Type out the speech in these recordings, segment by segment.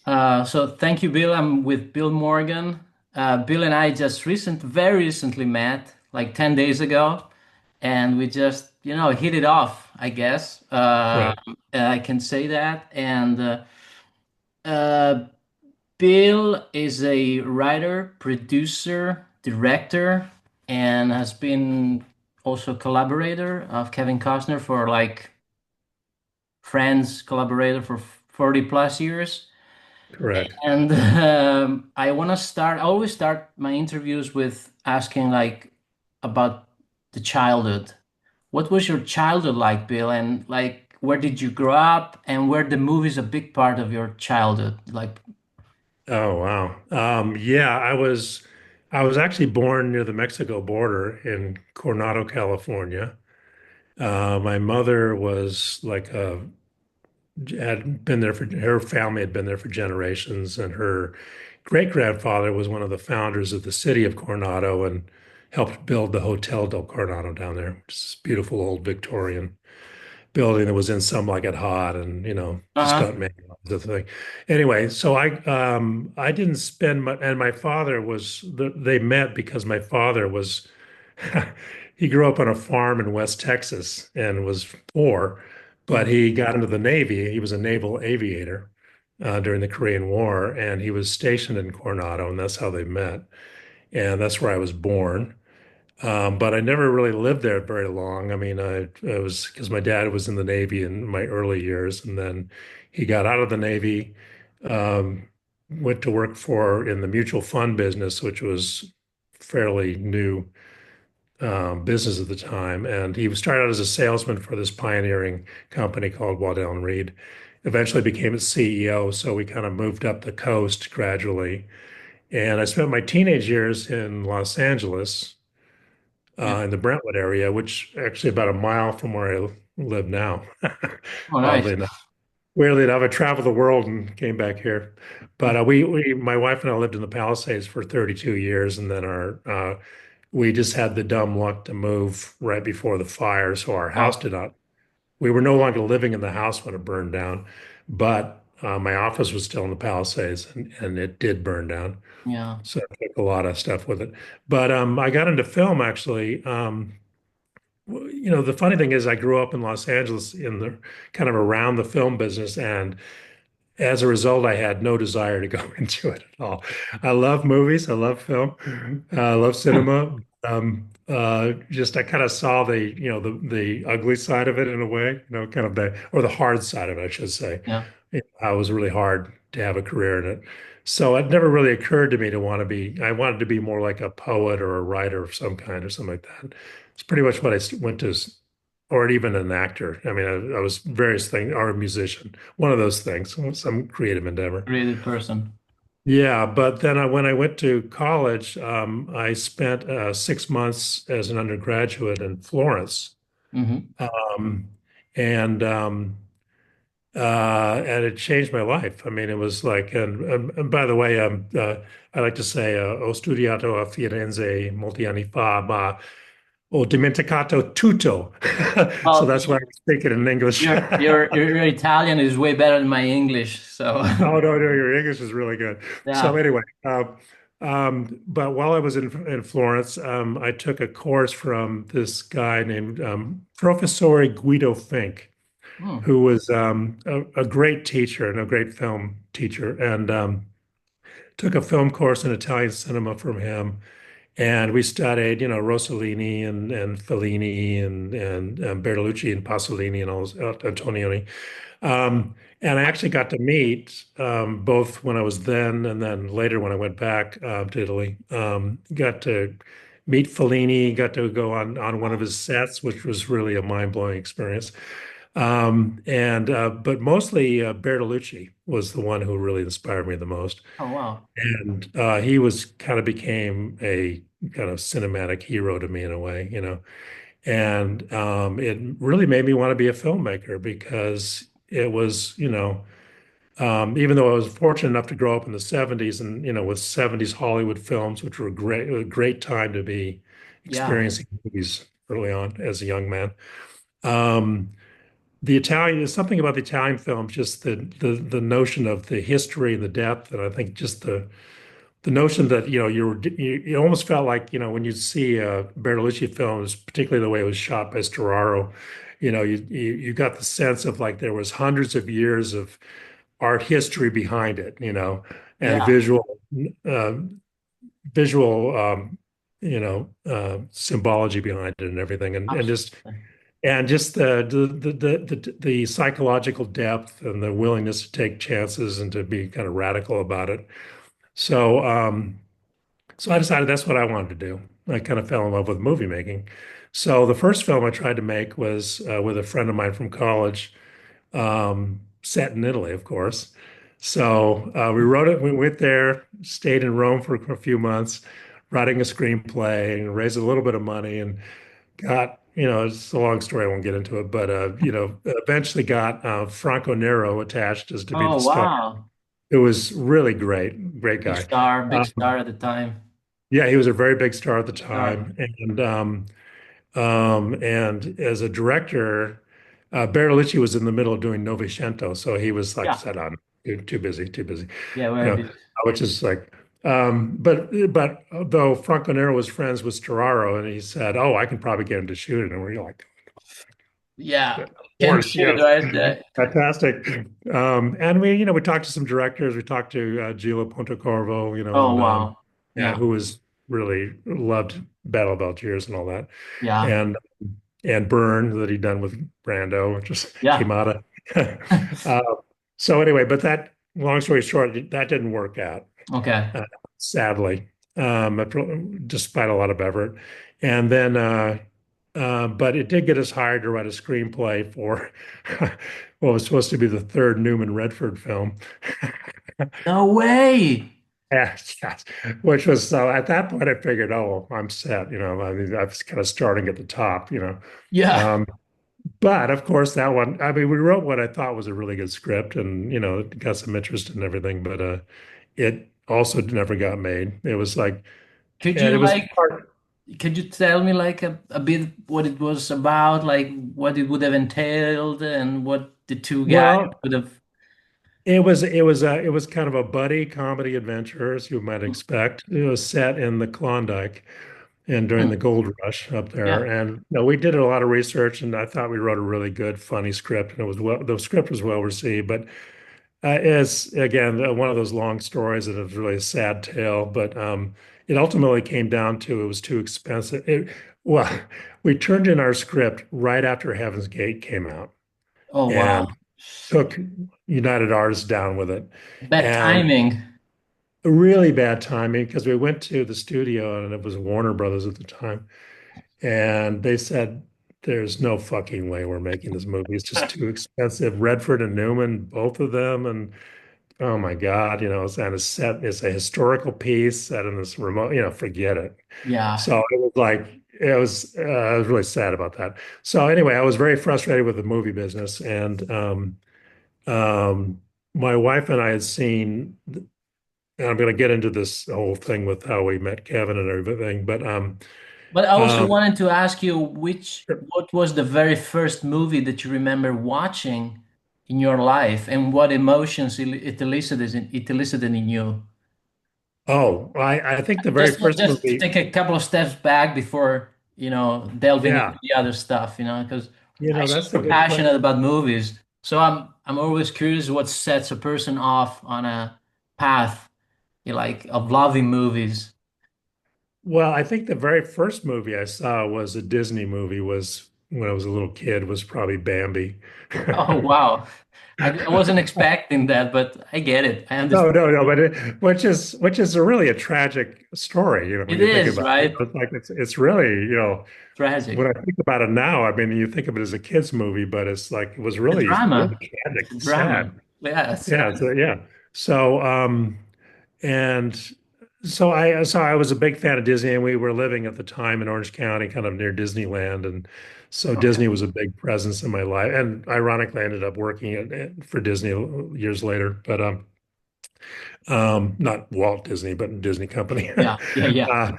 So thank you, Bill. I'm with Bill Morgan. Bill and I just very recently met, like 10 days ago, and we just, hit it off, I guess. Right. I can say that. And uh, Bill is a writer, producer, director, and has been also collaborator of Kevin Costner for like friends, collaborator for 40 plus years. Correct. And I always start my interviews with asking like about the childhood. What was your childhood like, Bill? And like, where did you grow up? And were the movies a big part of your childhood? Like, Oh, wow. Yeah, I was actually born near the Mexico border in Coronado, California. My mother was like had been there for her family had been there for generations, and her great grandfather was one of the founders of the city of Coronado and helped build the Hotel del Coronado down there, which is this beautiful old Victorian building that was in some like it hot and just uh-huh. don't make the thing. Anyway, so I didn't spend much, and my father they met because my father was he grew up on a farm in West Texas and was poor, but Mm. he got into the Navy. He was a naval aviator during the Korean War, and he was stationed in Coronado, and that's how they met. And that's where I was born. But I never really lived there very long. I mean, I was because my dad was in the Navy in my early years, and then he got out of the Navy, um, went to work for in the mutual fund business, which was fairly new business at the time. And he started out as a salesman for this pioneering company called Waddell and Reed. Eventually became its CEO. So we kind of moved up the coast gradually. And I spent my teenage years in Los Angeles Yeah. in the Brentwood area, which actually about a mile from where I live now. Oh, nice. Oddly enough, weirdly enough, I traveled the world and came back here. But my wife and I lived in the Palisades for 32 years, and then we just had the dumb luck to move right before the fire, so our house Oh, did not. We were no longer living in the house when it burned down, but my office was still in the Palisades, and it did burn down. yeah. So I took a lot of stuff with it. But I got into film actually. The funny thing is I grew up in Los Angeles in the kind of around the film business, and as a result, I had no desire to go into it at all. I love movies, I love film, I love cinema. Just I kind of saw the ugly side of it in a way, kind of the hard side of it, I should say. Yeah. How it was really hard to have a career in it. So it never really occurred to me to want to be, I wanted to be more like a poet or a writer of some kind or something like that. It's pretty much what went to, or even an actor. I mean, I was various things, or a musician, one of those things, some creative endeavor. Creative person. Yeah, but then when I went to college, I spent 6 months as an undergraduate in Florence. Mm-hmm. Um, and and it changed my life. I mean, it was like, and by the way, I like to say, ho studiato a Firenze molti anni fa, ma ho dimenticato tutto. So Well, that's why I speak it in English. your Italian is way better than my English, so Oh no, no, your English is really good. So yeah. anyway, but while I was in Florence, I took a course from this guy named Professore Guido Fink, Hmm. who was a great teacher and a great film teacher, and took a film course in Italian cinema from him. And we studied, Rossellini and Fellini and Bertolucci and Pasolini and all those, Antonioni. And I actually got to meet both when I was then and then later when I went back to Italy. Got to meet Fellini, got to go on one of his sets, which was really a mind-blowing experience. And but mostly Bertolucci was the one who really inspired me the most. Oh, wow. And he was kind of became a kind of cinematic hero to me in a way, And it really made me want to be a filmmaker because it was, even though I was fortunate enough to grow up in the 70s and, with 70s Hollywood films, which were a great time to be Yeah. experiencing movies early on as a young man. Um, the Italian there's something about the Italian films, just the notion of the history and the depth, and I think just the notion that you almost felt like when you see Bertolucci films, particularly the way it was shot by Storaro, you got the sense of like there was hundreds of years of art history behind it, and Yeah, uh, visual symbology behind it and everything, absolutely. and just the psychological depth and the willingness to take chances and to be kind of radical about it. So so I decided that's what I wanted to do. I kind of fell in love with movie making. So the first film I tried to make was with a friend of mine from college, set in Italy, of course. So we wrote it. We went there, stayed in Rome for a few months, writing a screenplay, and raised a little bit of money, and got, it's a long story. I won't get into it, but eventually got Franco Nero attached as to be the Oh, star. wow. It was really great, great guy. Big Um, star at the time. yeah, he was a very big star at the Big star. time, and as a director, Bertolucci was in the middle of doing Novecento, so he was like, Yeah, "Set on, too busy, too busy," yeah, you very know, big. which is like, but though Franco Nero was friends with Storaro, and he said, "Oh, I can probably get him to shoot it," and we're like, Yeah, "Of can course, shoot, yes, right? fantastic." And we talked to some directors. We talked to Gilo Pontecorvo, Oh, wow. and Yeah, who was really loved Battle of Algiers and all that, yeah, and Burn that he'd done with Brando, just came yeah. out of. uh, so anyway, but that long story short, that didn't work out, Okay. uh, sadly, despite a lot of effort. And then, but it did get us hired to write a screenplay for what was supposed to be the third Newman Redford film. No way. Yes, yes. Which was so at that point I figured, oh, I'm set. I mean, I was kind of starting at the top. Yeah. Um, But of course, that one, I mean, we wrote what I thought was a really good script and, it got some interest and everything, but it also never got made. It was like, Could and you it was like, part, could you tell me like a bit what it was about, like what it would have entailed and what the two guys well, would have. it was kind of a buddy comedy adventure, as you might expect. It was set in the Klondike and during the Hmm, gold rush up there. yeah. And we did a lot of research and I thought we wrote a really good, funny script and the script was well received, but it's again one of those long stories that is really a sad tale, but it ultimately came down to it was too expensive. Well, we turned in our script right after Heaven's Gate came out Oh, wow. and took United Artists down with it. Bad And timing. really bad timing because we went to the studio and it was Warner Brothers at the time. And they said, there's no fucking way we're making this movie. It's just too expensive. Redford and Newman, both of them. And oh my God, it's a historical piece set in this remote, forget it. Yeah. So it was like, I was really sad about that. So anyway, I was very frustrated with the movie business. And my wife and I had seen, and I'm going to get into this whole thing with how we met Kevin and everything, but But I also um, wanted to ask you what was the very first movie that you remember watching in your life and what emotions it elicited in you? oh, I think the very Just first just to movie, take a couple of steps back before, delving into yeah, the other stuff, because I'm that's a super good question. passionate about movies. So I'm always curious what sets a person off on a path, of loving movies. Well, I think the very first movie I saw was a Disney movie, was when I was a little kid, was probably Bambi. Oh, wow. I wasn't expecting that, but I get it. I No, understand. no, no, but which is a really a tragic story, when It you think is, about it. right? It's like it's really, when Tragic. I think about it now, I mean, you think of it as a kid's movie, but it's like it was The really, really drama. tragic, It's a drama. sad. Yeah, it's Yeah, sad. so yeah. So and so I was a big fan of Disney, and we were living at the time in Orange County, kind of near Disneyland, and so Okay. Disney was a big presence in my life. And ironically, I ended up working for Disney years later, but not Walt Disney, but Disney Company. Yeah, yeah, yeah. uh,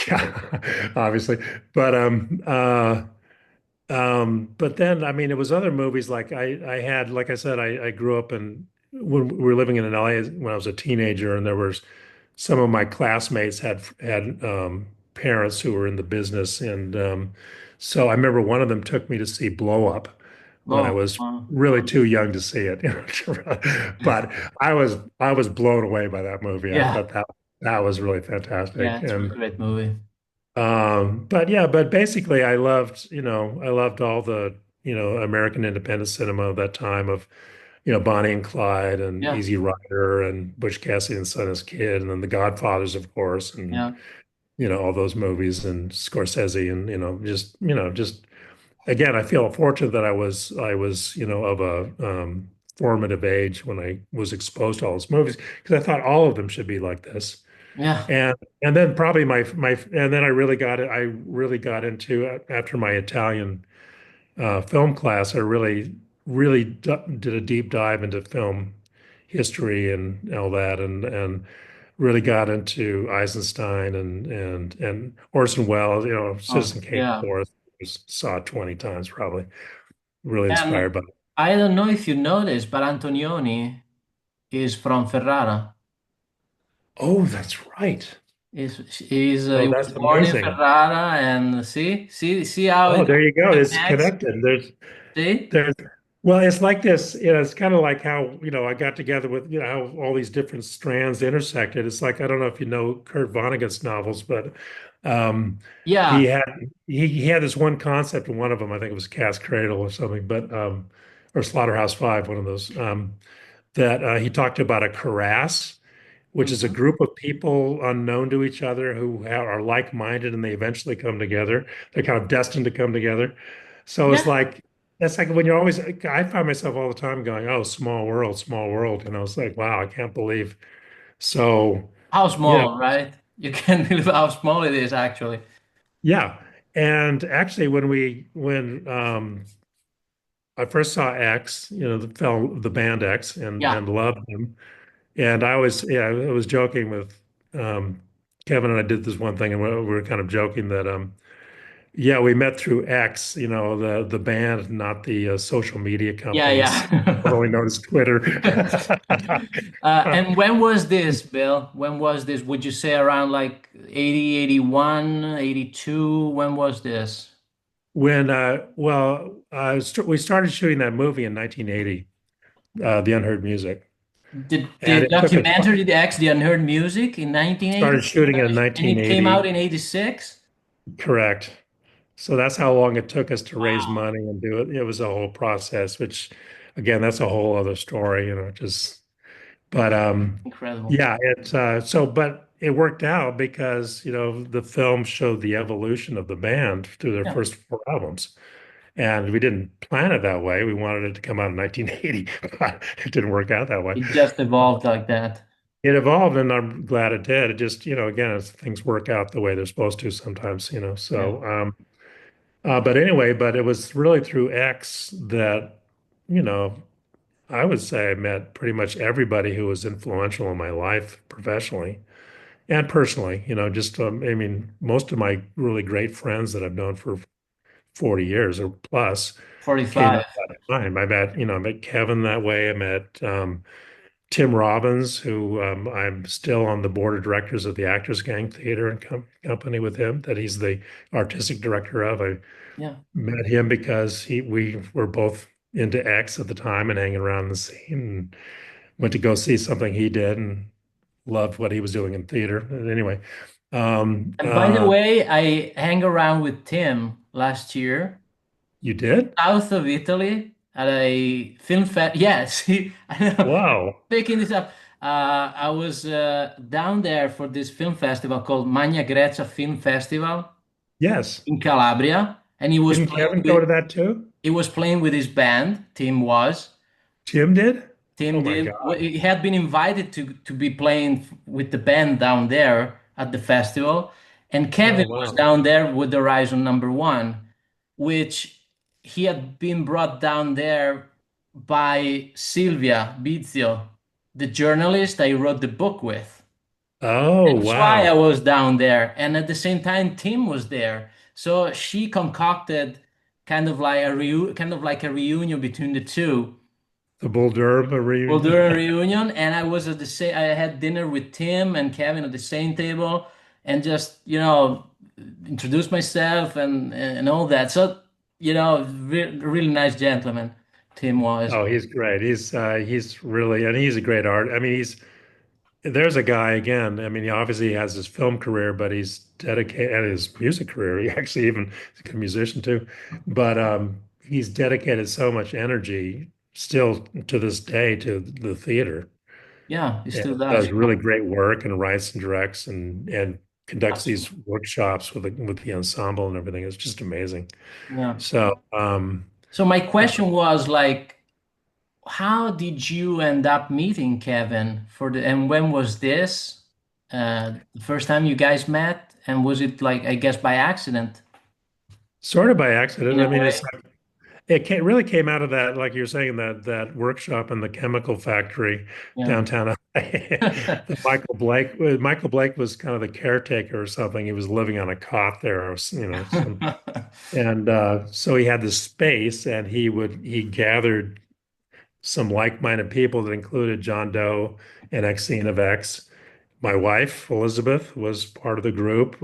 yeah, obviously, but But then, I mean, it was other movies like I had, like I said, I grew up in when we were living in LA when I was a teenager, and there was some of my classmates had parents who were in the business, and so I remember one of them took me to see Blow Up when I Oh, was really too young to see it, but I was blown away by that movie. I yeah, thought that was really yeah, fantastic, it's a and great movie. but yeah, but basically I loved all the, American independent cinema of that time of, Bonnie and Clyde and Yeah, Easy Rider and Butch Cassidy and Sundance Kid and then The Godfathers, of course, and, yeah, all those movies and Scorsese and, just again, I feel fortunate that I was, of a formative age when I was exposed to all those movies because I thought all of them should be like this. yeah, And and then probably and then I really got into after my Italian film class. I did a deep dive into film history and all that, and really got into Eisenstein and Orson Welles. oh, Citizen Kane, of yeah. course, saw it 20 times probably. Really And inspired by. I don't know if you noticed, but Antonioni is from Ferrara. Oh, that's right. He Oh, was that's born in amazing. Ferrara, and see how Oh, it there you go. It's connects. connected. See? There's, well, it's like this, it's kind of like how, I got together with, how all these different strands intersected. It's like, I don't know if you know Kurt Vonnegut's novels, but um, he Yeah, had he had this one concept in one of them. I think it was Cat's Cradle or something, but or Slaughterhouse Five, one of those, that he talked about a karass, which is a mhm. group of people unknown to each other who are like-minded and they eventually come together. They're kind of destined to come together. So it's Yeah. like that's like when you're always I find myself all the time going, "Oh, small world, small world." And I was like, "Wow, I can't believe." So, How you know, small, right? You can't believe how small it is, actually. yeah. And actually when I first saw X, the band X Yeah, and loved them. And I was joking with um, Kevin and I did this one thing, and we were kind of joking that, yeah, we met through X, the band, not the social media yeah, companies, yeah. formerly known as Twitter. And when was this, Bill? When was this? Would you say around like 80, 81, 82? When was this? We started shooting that movie in 1980, The Unheard Music, Did and the it took us documentary, The X, The Unheard Music in 1980? started shooting in And it came out 1980, in 86? correct. So that's how long it took us to raise Wow, money and do it. It was a whole process, which again, that's a whole other story, just but incredible. yeah, but it worked out because, the film showed the evolution of the band through their Yeah, first four albums. And we didn't plan it that way. We wanted it to come out in 1980, but it didn't work out that way. it just evolved like that. It evolved, and I'm glad it did. It just, again, things work out the way they're supposed to sometimes, Yeah, so but anyway, but it was really through X that, you know, I would say I met pretty much everybody who was influential in my life professionally and personally. Just I mean, most of my really great friends that I've known for 40 years or plus came 45. out that time. I met Kevin that way. I met Tim Robbins, who I'm still on the board of directors of the Actors Gang Theater and Company with him, that he's the artistic director of. I Yeah. met him because we were both into X at the time and hanging around the scene and went to go see something he did and loved what he was doing in theater. And anyway, um, And by the uh, way, I hang around with Tim last year, you did? south of Italy, at a film fest. Yes, I know. Wow. Picking this up. I was down there for this film festival called Magna Grecia Film Festival Yes. in Calabria, and Didn't Kevin go to that too? he was playing with his band. Tim was. Tim did? Oh Tim my did. God. He had been invited to be playing with the band down there at the festival, and Oh Kevin was wow. down there with the Horizon Number One, which he had been brought down there by Silvia Bizio, the journalist I wrote the book with. Oh That's why I wow. was down there, and at the same time, Tim was there. So she concocted kind of like a reunion between the two. The Bull Durham Well, reunion. during a reunion, and I was at the same. I had dinner with Tim and Kevin at the same table, and just introduced myself and all that. So really nice gentleman, Tim was. Oh, he's great. He's really, and he's a great art. I mean, he's there's a guy again. I mean, he obviously has his film career, but he's dedicated and his music career. He actually even is a good musician too. But he's dedicated so much energy still to this day to the theater, Yeah, he and still does. does really great work and writes and directs and conducts these Absolutely. workshops with the ensemble and everything. It's just amazing. Yeah. So So my uh, question was like, how did you end up meeting Kevin and when was this? The first time you guys met, and was it like, I guess, by accident sort of by in accident. I a mean, way? really came out of that, like you're saying, that workshop in the chemical factory Yeah. downtown LA. That Michael Blake was kind of the caretaker or something. He was living on a cot there, or and so he had this space, and he gathered some like-minded people that included John Doe and Exene of X. My wife Elizabeth was part of the group.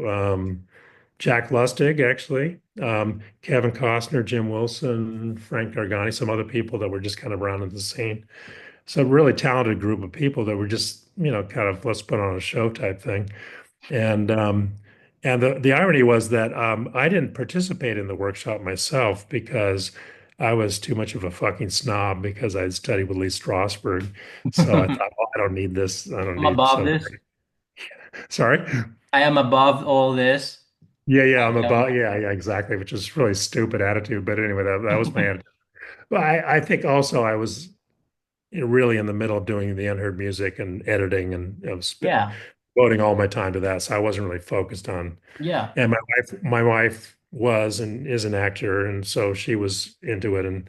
Jack Lustig, actually, Kevin Costner, Jim Wilson, Frank Gargani, some other people that were just kind of around in the scene. So a really talented group of people that were just, kind of let's put on a show type thing. And the irony was that I didn't participate in the workshop myself because I was too much of a fucking snob because I had studied with Lee Strasberg. So I thought, oh, I don't need this. I don't I'm need above some. this. Sorry. I am above all this. Yeah, I'm Yeah. about, yeah, exactly, which is really stupid attitude. But anyway, that was my attitude. But I think also I was really in the middle of doing the unheard music and editing and Yeah. devoting all my time to that. So I wasn't really focused on, Yeah. and my wife was and is an actor. And so she was into it.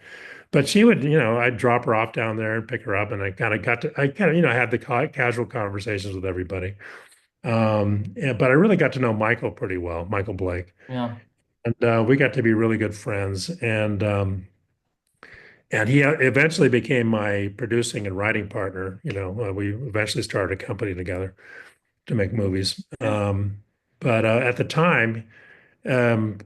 But she would, I'd drop her off down there and pick her up. And I kind of, had the casual conversations with everybody. But I really got to know Michael pretty well, Michael Blake. Yeah. And we got to be really good friends. And he eventually became my producing and writing partner. We eventually started a company together to make movies. Yeah. But at the time, um,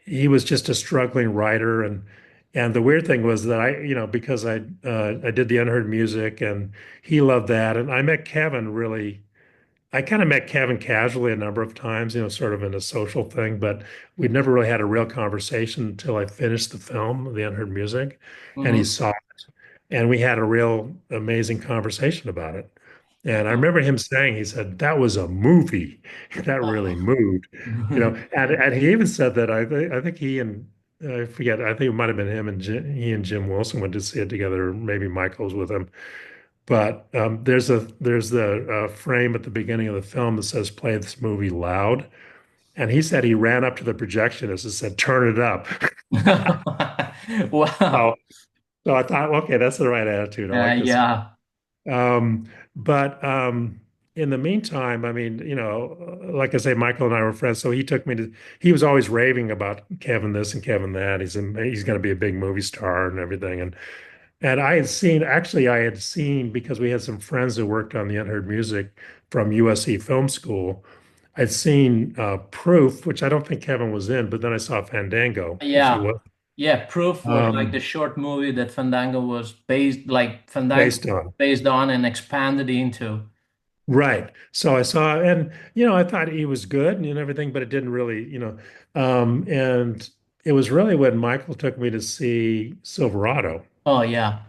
he was just a struggling writer. And the weird thing was that because I did the unheard music and he loved that. And I kind of met Kevin casually a number of times, sort of in a social thing, but we'd never really had a real conversation until I finished the film, The Unheard Music, and he Hmm. saw it. And we had a real amazing conversation about it. And I Oh. remember him saying, he said, that was a movie. That really moved, and he even said that I think he and I forget, I think it might have been him and he and Jim Wilson went to see it together, or maybe Michael was with him. But there's the frame at the beginning of the film that says "Play this movie loud," and he said he ran up to the projectionist and said, "Turn it up." Wow. So, so I thought, okay, that's the right attitude. I like this. Yeah. But in the meantime, I mean, like I say, Michael and I were friends, so he took me to. He was always raving about Kevin this and Kevin that. He's going to be a big movie star and everything, and I had seen because we had some friends who worked on the unheard music from USC Film School. I'd seen Proof, which I don't think Kevin was in, but then I saw Fandango, which he Yeah. was Yeah. Proof was like the um, short movie that Fandango was Fandango based on. based on and expanded into. Right. So I saw, and I thought he was good and everything, but it didn't really, and it was really when Michael took me to see Silverado Oh, yeah.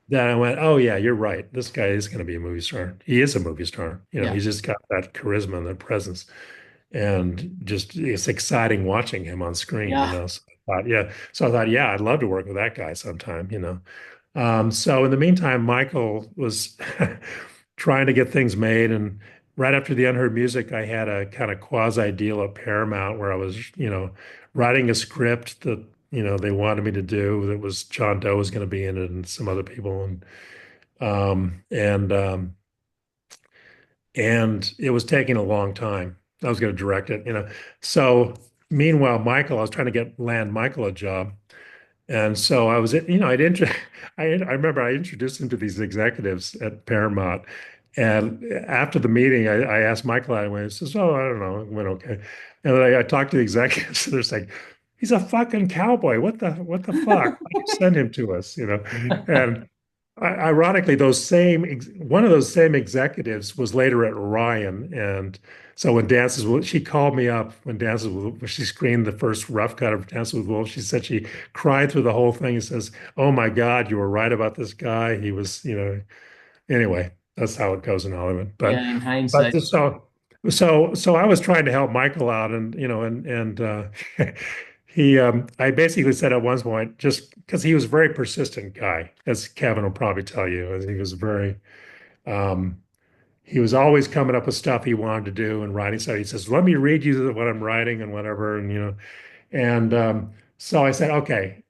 that I went, oh yeah, you're right. This guy is going to be a movie star. He is a movie star. Yeah. He's just got that charisma and that presence. And just it's exciting watching him on screen, Yeah. So I thought, yeah, I'd love to work with that guy sometime. So in the meantime, Michael was trying to get things made. And right after the Unheard Music, I had a kind of quasi deal at Paramount where I was, writing a script that, they wanted me to do that was John Doe was going to be in it and some other people. Um, and, um, and it was taking a long time. I was going to direct it. So meanwhile, Michael, I was trying to land Michael a job. And so I was, I remember I introduced him to these executives at Paramount. And after the meeting, I asked Michael anyway. He says, "Oh, I don't know, it went okay." And then I talked to the executives, and they're saying, "He's a fucking cowboy. What the fuck? Why you send him to us?" And ironically, one of those same executives was later at Ryan, and so when she called me up when she screened the first rough cut of Dances with Wolves. She said she cried through the whole thing and says, "Oh my God, you were right about this guy. He was, anyway, that's how it goes in Hollywood." Yeah, in hindsight. So I was trying to help Michael out, and I basically said at one point, just because he was a very persistent guy, as Kevin will probably tell you, as um, he was always coming up with stuff he wanted to do and writing. So he says, "Let me read you what I'm writing and whatever," and so I said, "Okay,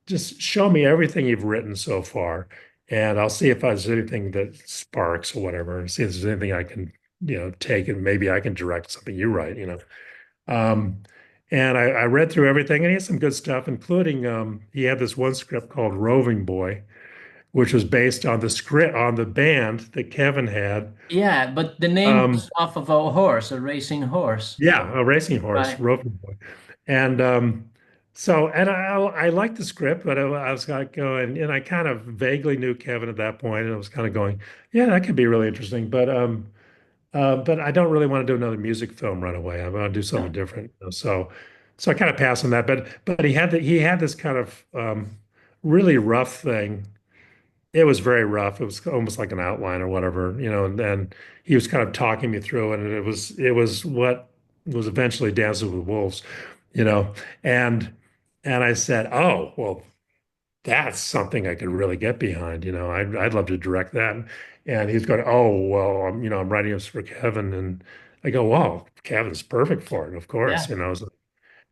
just show me everything you've written so far, and I'll see if there's anything that sparks or whatever, and see if there's anything I can, take and maybe I can direct something you write." Um, and I read through everything, and he had some good stuff, including he had this one script called Roving Boy, which was based on the script on the band that Kevin had. Yeah, but the name Um, was off of a horse, a racing horse, yeah, a racing horse, right? Roving Boy, and I liked the script, but I was like going, and I kind of vaguely knew Kevin at that point, and I was kind of going, yeah, that could be really interesting, but I don't really want to do another music film right away. I want to do something No. different. So I kind of passed on that. But he had this kind of really rough thing. It was very rough. It was almost like an outline or whatever, and then he was kind of talking me through it, and it was what was eventually Dances with Wolves, you know. And and I said, "Oh, well, that's something I could really get behind. I'd love to direct that." And he's going, "Oh, well, I'm writing this for Kevin." And I go, "Wow, Kevin's perfect for it, of course, Yeah. you know."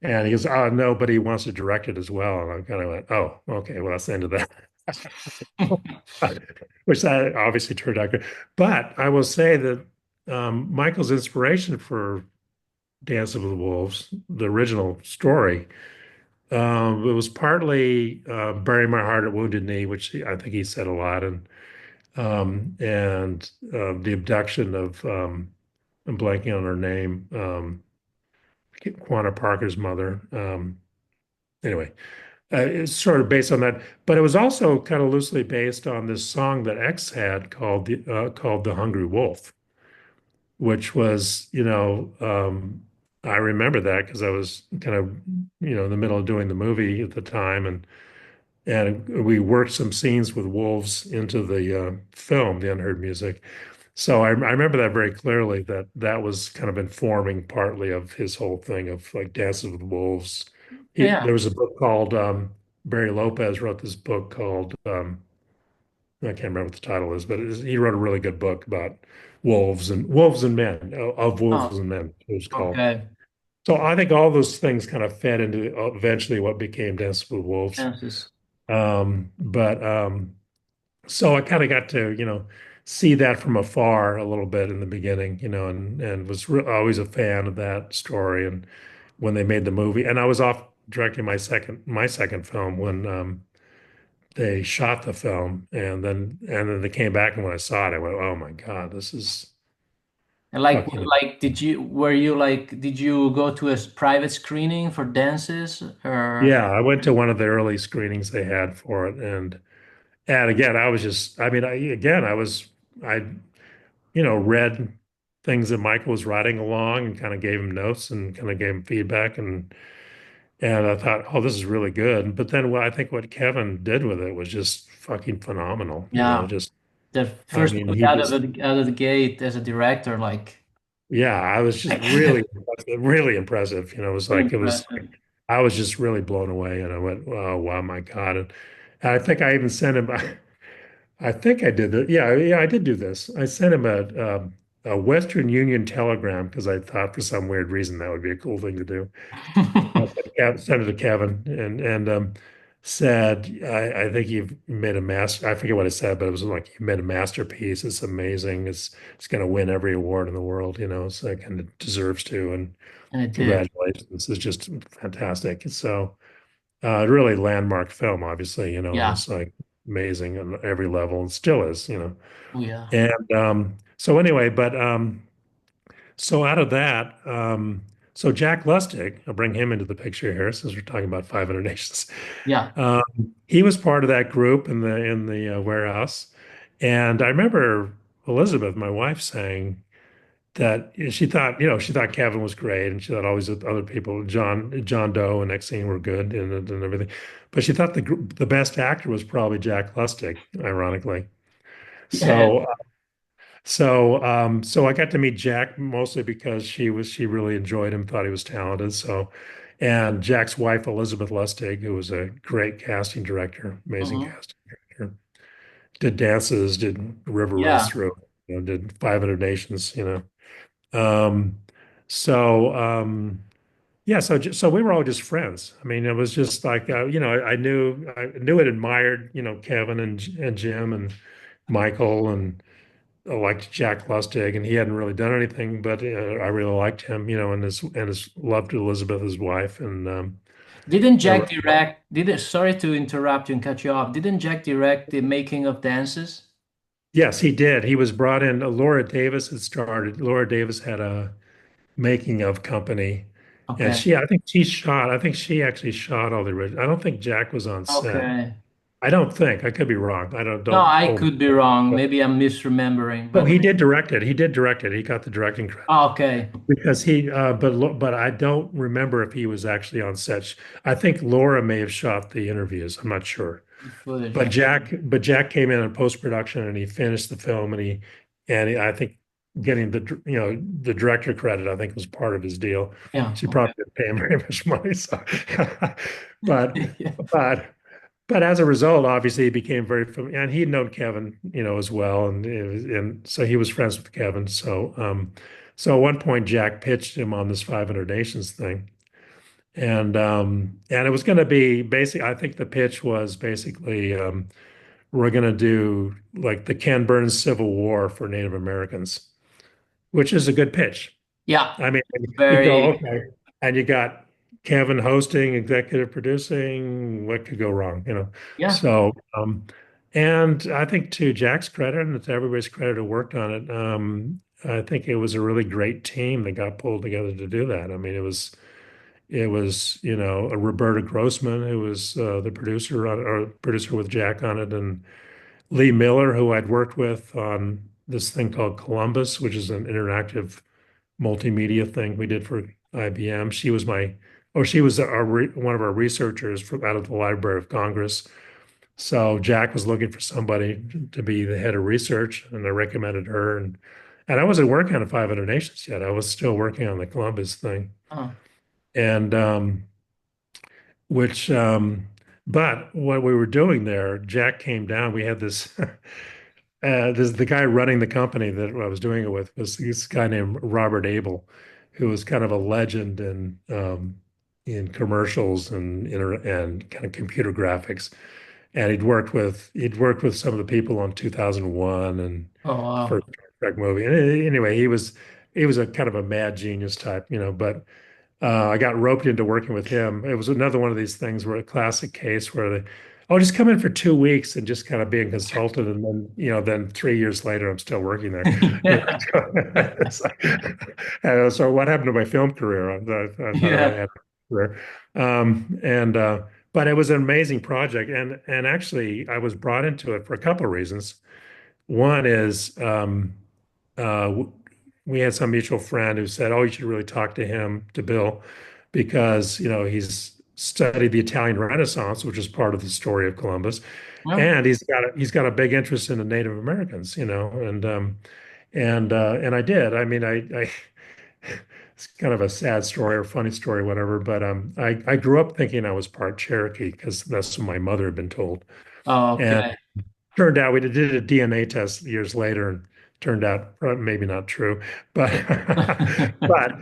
And he goes, "Oh, no, but he wants to direct it as well." And I kind of went, "Oh, okay, well, that's the end of that." Which that obviously turned out good. But I will say that Michael's inspiration for Dances with Wolves, the original story, it was partly "Bury My Heart at Wounded Knee," which I think he said a lot, and the abduction of I'm blanking on her name, Quanah Parker's mother. Anyway, it's sort of based on that, but it was also kind of loosely based on this song that X had called "The Hungry Wolf," which was, I remember that because I was kind of, in the middle of doing the movie at the time, and we worked some scenes with wolves into the film, the unheard music. So I remember that very clearly, that that was kind of informing partly of his whole thing of like Dances with Wolves. There Yeah. was a book called Barry Lopez wrote this book called I can't remember what the title is, but he wrote a really good book about wolves and men, of wolves Oh, and men, it was called. okay. So I think all those things kind of fed into eventually what became Dances with Wolves. Chances. But So I kind of got to, see that from afar a little bit in the beginning, and was always a fan of that story. And when they made the movie, and I was off directing my second film when they shot the film, and then they came back, and when I saw it, I went, "Oh my God, this is And like, fucking." did you go to a private screening for dances or? Yeah, I went to one of the early screenings they had for it, and again, I was just, I mean, I read things that Michael was writing along and kind of gave him notes and kind of gave him feedback, and I thought, oh, this is really good. But then I think what Kevin did with it was just fucking phenomenal. Yeah, Just the I first mean, week he just out of the gate as a director, yeah, I was just like really impressive. It was very like impressive. I was just really blown away, and I went, oh wow, my God. And I think I even sent him. I think I did that. Yeah, yeah, I did do this. I sent him a Western Union telegram because I thought for some weird reason that would be a cool thing to do. Sent it to Kevin and said, I think you've made a master. I forget what I said, but it was like you made a masterpiece. It's amazing. It's going to win every award in the world, so it kind of deserves to. And And it did. congratulations. It's just fantastic. So Really landmark film, obviously, it Yeah. was like amazing on every level and still is. Oh, yeah. And so anyway, but so out of that, so Jack Lustig, I'll bring him into the picture here since we're talking about 500 Nations. Yeah. Um, he was part of that group in the warehouse, and I remember Elizabeth, my wife, saying that she thought Kevin was great, and she thought always with other people, John Doe and next scene were good and everything, but she thought the best actor was probably Jack Lustig, ironically. Yeah. So I got to meet Jack mostly because she really enjoyed him, thought he was talented. And Jack's wife Elizabeth Lustig, who was a great casting director, amazing Hmm. casting director, did dances, did River Runs Yeah. Through, did 500 Nations. Um, so yeah, so we were all just friends. I mean, it was just like I knew and admired Kevin and Jim and Michael and I liked Jack Lustig, and he hadn't really done anything, but I really liked him, and his loved Elizabeth, his wife, and Didn't they were. Jack direct, didn't, sorry to interrupt you and cut you off. Didn't Jack direct the making of dances? Yes, he did. He was brought in. Laura Davis had started. Laura Davis had a making of company, and Okay. I think she shot. I think she actually shot all the original. I don't think Jack was on set. Okay. I don't think. I could be wrong. I don't No, don't I hold me. could be wrong. Maybe I'm misremembering, Oh, but he did direct it. He did direct it. He got the directing credit. okay. Because but I don't remember if he was actually on set. I think Laura may have shot the interviews. I'm not sure. The footage. But Jack came in post production and he finished the film I think getting the director credit I think was part of his deal. Yeah. She Okay. probably didn't pay him very much money, so but Yeah. but but as a result, obviously he became very familiar, and he'd known Kevin, as well, and so he was friends with Kevin. So at one point Jack pitched him on this 500 Nations thing, and it was going to be basically, I think the pitch was basically we're going to do like the Ken Burns Civil War for Native Americans, which is a good pitch. Yeah. I mean, you go, Very. okay, and you got Kevin hosting, executive producing. What could go wrong, Yeah. So, and I think to Jack's credit and to everybody's credit who worked on it, I think it was a really great team that got pulled together to do that. I mean, it was a Roberta Grossman who was the producer or producer with Jack on it, and Lee Miller, who I'd worked with on this thing called Columbus, which is an interactive multimedia thing we did for IBM. She was one of our researchers out of the Library of Congress. So Jack was looking for somebody to be the head of research, and I recommended her. And I wasn't working on 500 Nations yet. I was still working on the Columbus thing, Oh, and which but what we were doing there, Jack came down. We had this. The guy running the company that I was doing it with was this guy named Robert Abel, who was kind of a legend in commercials and kind of computer graphics. And he'd worked with some of the people on 2001 and oh, the wow. first Star Trek movie. And anyway, he was a kind of a mad genius type, but I got roped into working with him. It was another one of these things where a classic case where just come in for 2 weeks and just kind of be a consultant. And then 3 years later, I'm still working there. You Yeah. know, It's like- so what happened to my film career? I thought I Yeah. had a career. But it was an amazing project. And actually, I was brought into it for a couple of reasons. One is, uh, we had some mutual friend who said, "Oh, you should really talk to him, to Bill, because he's studied the Italian Renaissance, which is part of the story of Columbus, Well, and he's got a big interest in the Native Americans, and I did. I mean, I it's kind of a sad story or funny story, whatever. But I grew up thinking I was part Cherokee because that's what my mother had been told, oh, and okay. turned out we did a DNA test years later and turned out maybe not true. But but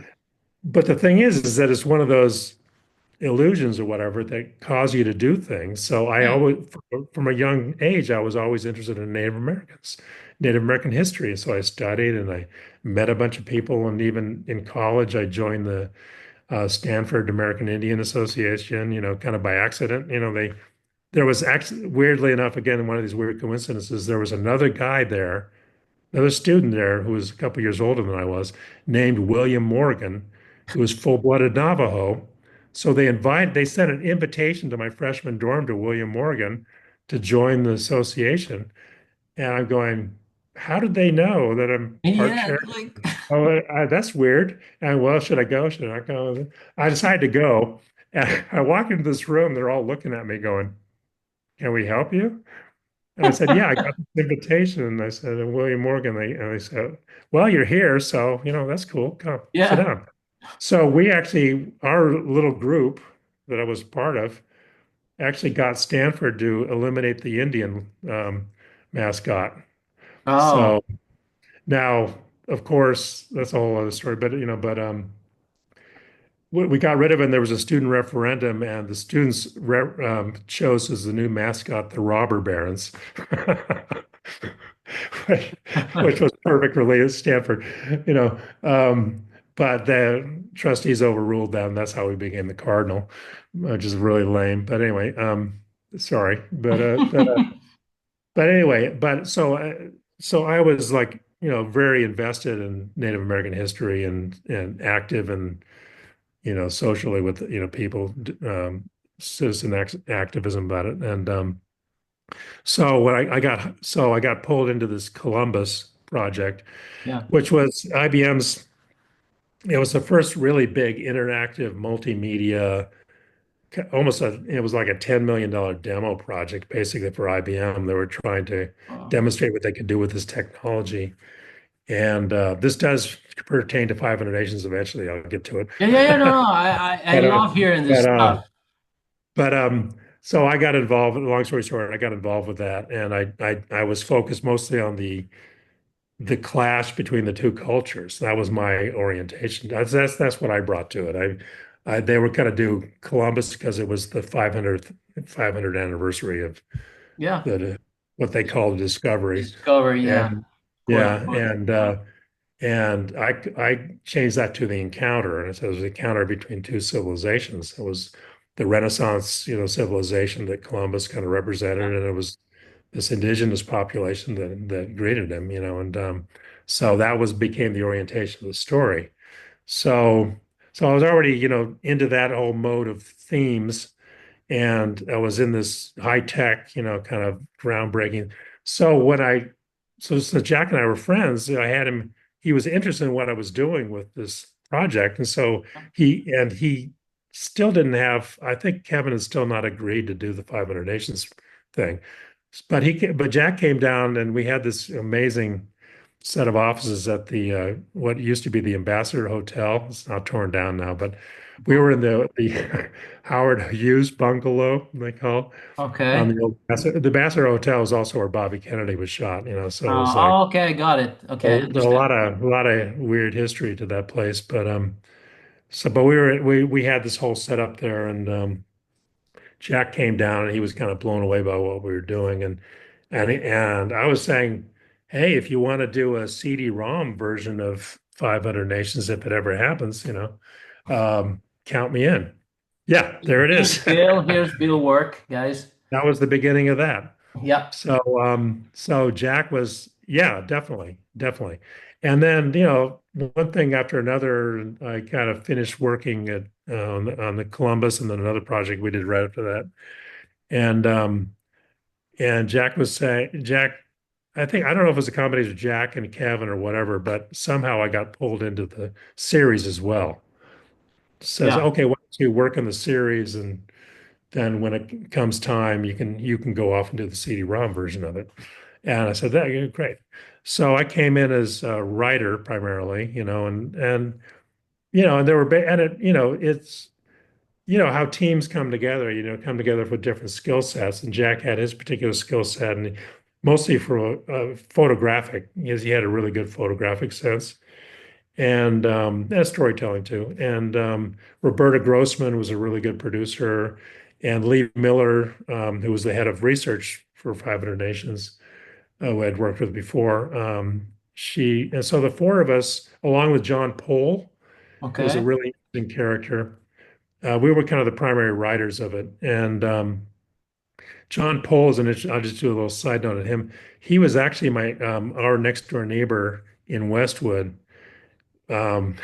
but the thing is that it's one of those illusions or whatever that cause you to do things. So I Yeah. always, from a young age, I was always interested in Native Americans, Native American history. So I studied and I met a bunch of people. And even in college, I joined Stanford American Indian Association, kind of by accident. There was actually, weirdly enough, again, one of these weird coincidences, there was another guy there, another student there who was a couple years older than I was, named William Morgan, who was full-blooded Navajo. So they sent an invitation to my freshman dorm to William Morgan to join the association. And I'm going, how did they know that I'm part Yeah, chair? like Oh, that's weird. And well, should I go? Should I not go? I decided to go. And I walk into this room. They're all looking at me going, can we help you? And I said, yeah, I got this invitation. And I said, William Morgan. And they said, well, you're here. So, that's cool. Come sit yeah. down. So we actually, our little group that I was part of actually got Stanford to eliminate the Indian mascot. Oh, So now, of course, that's a whole other story. But we got rid of it. And there was a student referendum, and the students chose as the new mascot the robber barons, which, which was perfect for Stanford, you know. But the trustees overruled that, and that's how we became the Cardinal, which is really lame. But anyway, sorry, but anyway, so I was like, very invested in Native American history and active and socially with people, citizen activism about it. And so when I got pulled into this Columbus project, yeah. which was IBM's. It was the first really big interactive multimedia, it was like a $10 million demo project basically for IBM. They were trying to Oh. demonstrate what they could do with this technology. And this does pertain to 500 Nations eventually. I'll get to it. Yeah, yeah, yeah. No, no. I But love hearing this but stuff. but so I got involved. Long story short, I got involved with that, and I was focused mostly on the clash between the two cultures. That was my orientation. That's what I brought to it. They were going to do Columbus because it was the 500th anniversary of Yeah. the what they called discovery. Discovery, yeah. And Quote yeah, unquote. and I changed that to the encounter, and it says the encounter between two civilizations. It was the Renaissance, civilization that Columbus kind of represented, and it was this indigenous population that greeted him, and so that was became the orientation of the story. So so I was already, into that whole mode of themes, and I was in this high tech, kind of groundbreaking. So so Jack and I were friends. I had him. He was interested in what I was doing with this project, and so he still didn't have. I think Kevin had still not agreed to do the 500 Nations thing, but Jack came down, and we had this amazing set of offices at the what used to be the Ambassador Hotel. It's not torn down now, but we were in the Howard Hughes bungalow, they call, on Okay. the old the Ambassador Hotel is also where Bobby Kennedy was shot, so it was like Okay, got it. Okay, I a understand. lot of weird history to that place. But we had this whole setup there, and Jack came down, and he was kind of blown away by what we were doing, and I was saying, hey, if you want to do a CD-ROM version of 500 Nations, if it ever happens, count me in. Yeah, there it is. Here's Bill work, guys. That was the beginning of that. Yeah, So Jack was, yeah, definitely, definitely. And then, one thing after another, I kind of finished working on the Columbus, and then another project we did right after that. And Jack was saying, I think, I don't know if it was a combination of Jack and Kevin or whatever, but somehow I got pulled into the series as well. Says, yeah. okay, why don't you work on the series, and then when it comes time, you can go off and do the CD-ROM version of it. And I said, that yeah, great. So I came in as a writer primarily, and there were and it's how teams come together, come together for different skill sets. And Jack had his particular skill set, and mostly for photographic, because he had a really good photographic sense, and storytelling too. And Roberta Grossman was a really good producer, and Lee Miller, who was the head of research for 500 Nations, who I'd worked with before. And so the four of us, along with John Pohl, who was a Okay. really in character. We were kind of the primary writers of it, and John Poles, and I'll just do a little side note on him. He was actually my our next door neighbor in Westwood um,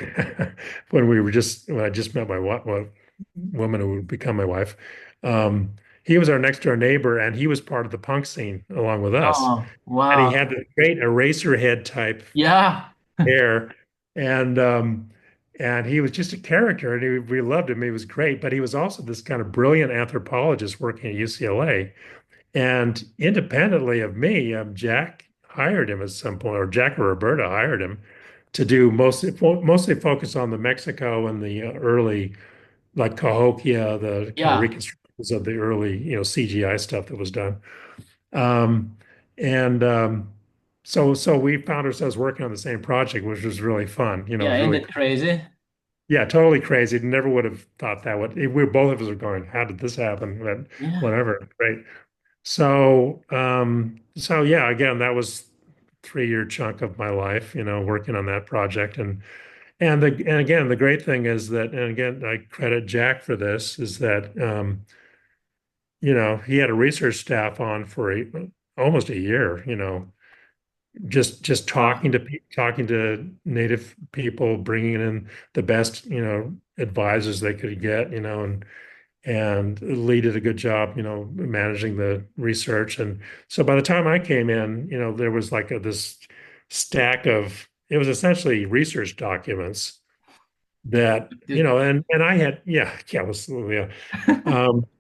when I just met my woman who would become my wife. Um, he was our next door neighbor, and he was part of the punk scene along with us. Oh, And he wow. had the great eraser head type Yeah. hair, and he was just a character, and we loved him. He was great, but he was also this kind of brilliant anthropologist working at UCLA. And independently of me, Jack hired him at some point, or Jack or Roberta hired him to do mostly focus on the Mexico and the early, like Cahokia, the kind of Yeah. reconstructions of the early, CGI stuff that was done. Um, and so we found ourselves working on the same project, which was really fun. It Yeah. was Isn't really it cool. crazy? Yeah, totally crazy. Never would have thought that would. We both of us are going, how did this happen? But Yeah. whatever, great. So yeah, again, that was 3 year chunk of my life, working on that project. And again, the great thing is that, and again, I credit Jack for this, is that he had a research staff on for almost a year, just Wow. talking to native people, bringing in the best, advisors they could get, and Lee did a good job, managing the research. And so by the time I came in, there was like this stack of, it was essentially research documents that, Did- and I had, yeah, it was, yeah.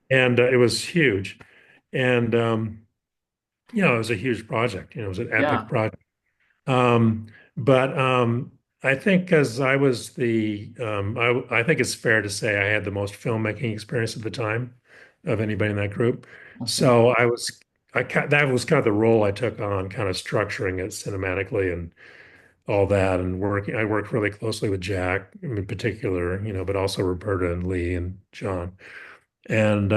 And it was huge. And, it was a huge project, it was an epic Yeah. project. But I think because I was I think it's fair to say I had the most filmmaking experience at the time of anybody in that group. Okay. So that was kind of the role I took on, kind of structuring it cinematically and all that, and I worked really closely with Jack in particular, but also Roberta and Lee and John. And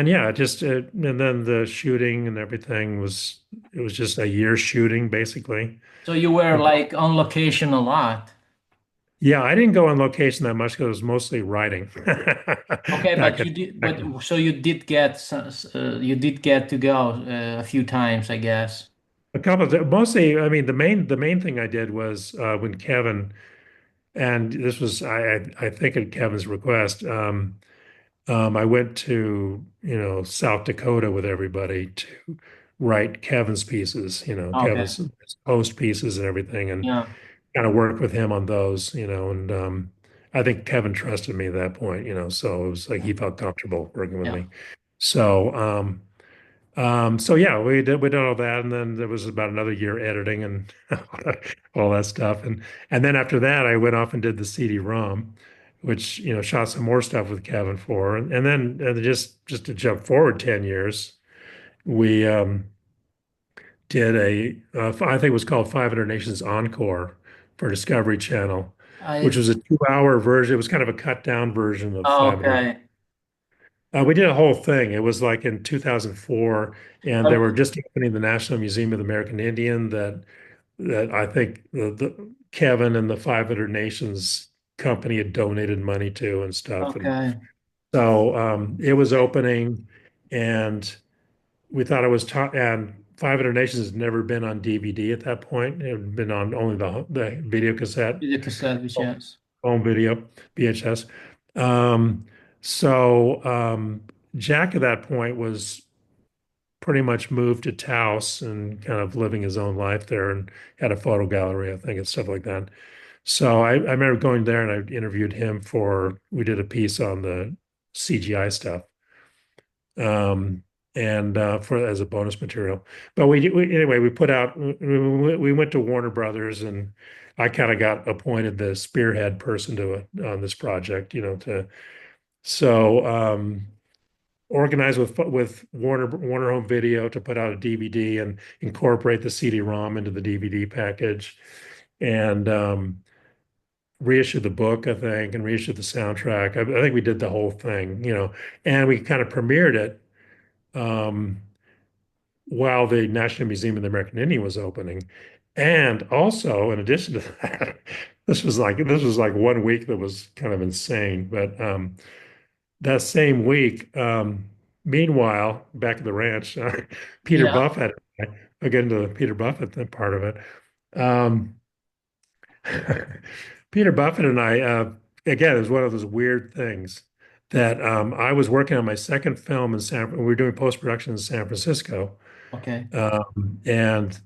yeah, and then the shooting and everything it was just a year shooting basically. So you were like on location a lot. Yeah, I didn't go on location that much because it was mostly writing. Okay, Back but at, you did, back but so you did get to go a few times, I guess. a couple of mostly, I mean, the main thing I did was when Kevin, and this was I think at Kevin's request, I went to South Dakota with everybody to write Kevin's pieces, Okay. Kevin's post pieces and everything, and Yeah. kind of work with him on those, and I think Kevin trusted me at that point, so it was like he felt comfortable working with Yeah. me. So, so yeah, we did all that, and then there was about another year editing and all that stuff, and then after that, I went off and did the CD-ROM, which shot some more stuff with Kevin for, and then just to jump forward 10 years, we did I think it was called 500 Nations Encore for Discovery Channel, which I. was a 2 hour version. It was kind of a cut down version of Oh, 500. okay. We did a whole thing. It was like in 2004, and they But were just opening the National Museum of the American Indian that I think the Kevin and the 500 Nations company had donated money to and stuff. And okay. so it was opening, and we thought it was and 500 Nations had never been on DVD at that point. It had been on only the video cassette, The cassette, yes. home video, VHS. Um, so Jack at that point was pretty much moved to Taos and kind of living his own life there and had a photo gallery, I think, and stuff like that. So I remember going there and I interviewed him we did a piece on the CGI stuff. Um, and for as a bonus material. But anyway, we went to Warner Brothers, and I kind of got appointed the spearhead person to it on this project, to so organize with Warner Home Video to put out a DVD and incorporate the CD-ROM into the DVD package, and reissue the book, I think, and reissue the soundtrack. I think we did the whole thing, and we kind of premiered it. Um, while the National Museum of the American Indian was opening. And also, in addition to that, this was like 1 week that was kind of insane. But that same week, meanwhile, back at the ranch, Peter Yeah. Buffett, I'll get into the Peter Buffett part of it. Um, Peter Buffett and I, again, it was one of those weird things that I was working on my second film in we were doing post-production in San Francisco. Okay. And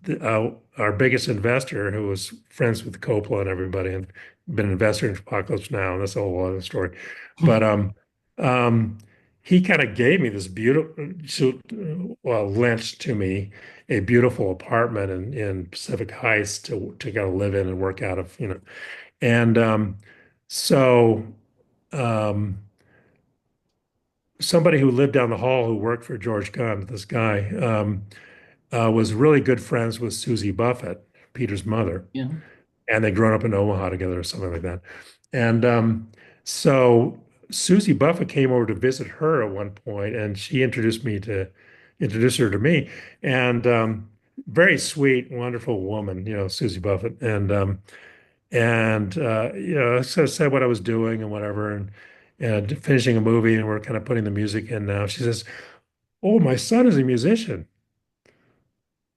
our biggest investor, who was friends with Coppola and everybody, and been an investor in Apocalypse Now, and that's a whole other story. But um, he kind of gave me this well, lent to me a beautiful apartment in Pacific Heights to go live in and work out of, And so um, somebody who lived down the hall who worked for George Gund, this guy, was really good friends with Susie Buffett, Peter's mother, Yeah. and they'd grown up in Omaha together or something like that. And so Susie Buffett came over to visit her at one point, and she introduced her to me, and very sweet, wonderful woman, Susie Buffett, and so I said what I was doing and whatever, and finishing a movie, and we're kind of putting the music in now. She says, "Oh, my son is a musician."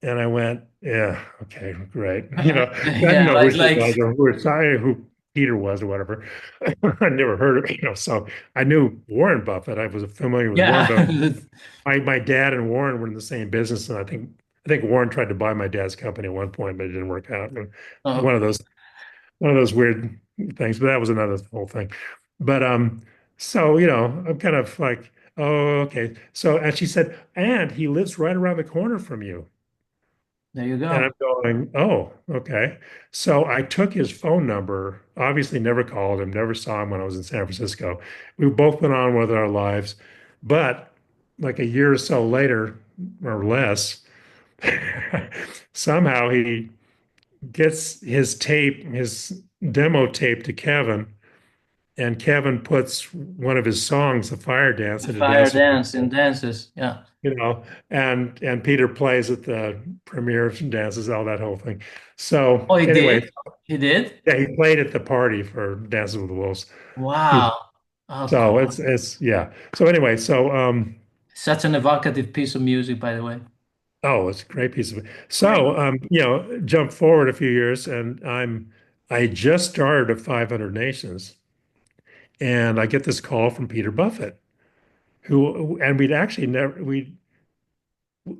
And I went, yeah, okay, great. I didn't Yeah, know who she was like or who Peter was or whatever. I never heard of, so I knew Warren Buffett. I was familiar with Warren yeah. Buffett. My dad and Warren were in the same business, and I think Warren tried to buy my dad's company at one point, but it didn't work out. And Oh, one of those one of those weird things, but that was another whole thing. But so I'm kind of like, oh, okay. So and she said, and he lives right around the corner from you. there you And go. I'm going, oh, okay. So I took his phone number, obviously never called him, never saw him when I was in San Francisco. We both went on with our lives. But like a year or so later, or less, somehow he gets his demo tape to Kevin, and Kevin puts one of his songs, The Fire Dance, The into fire Dance with dance Me. and dances. Yeah. And Peter plays at the premieres and dances, all that whole thing. So Oh, he anyway, did? He did? yeah, he played at the party for Dances with the Wolves. He, Wow. Oh, so cool. it's yeah. So anyway, Such an evocative piece of music, by the way. oh, it's a great piece of it. Great. So jump forward a few years, and I just started at 500 Nations, and I get this call from Peter Buffett, and we'd actually never we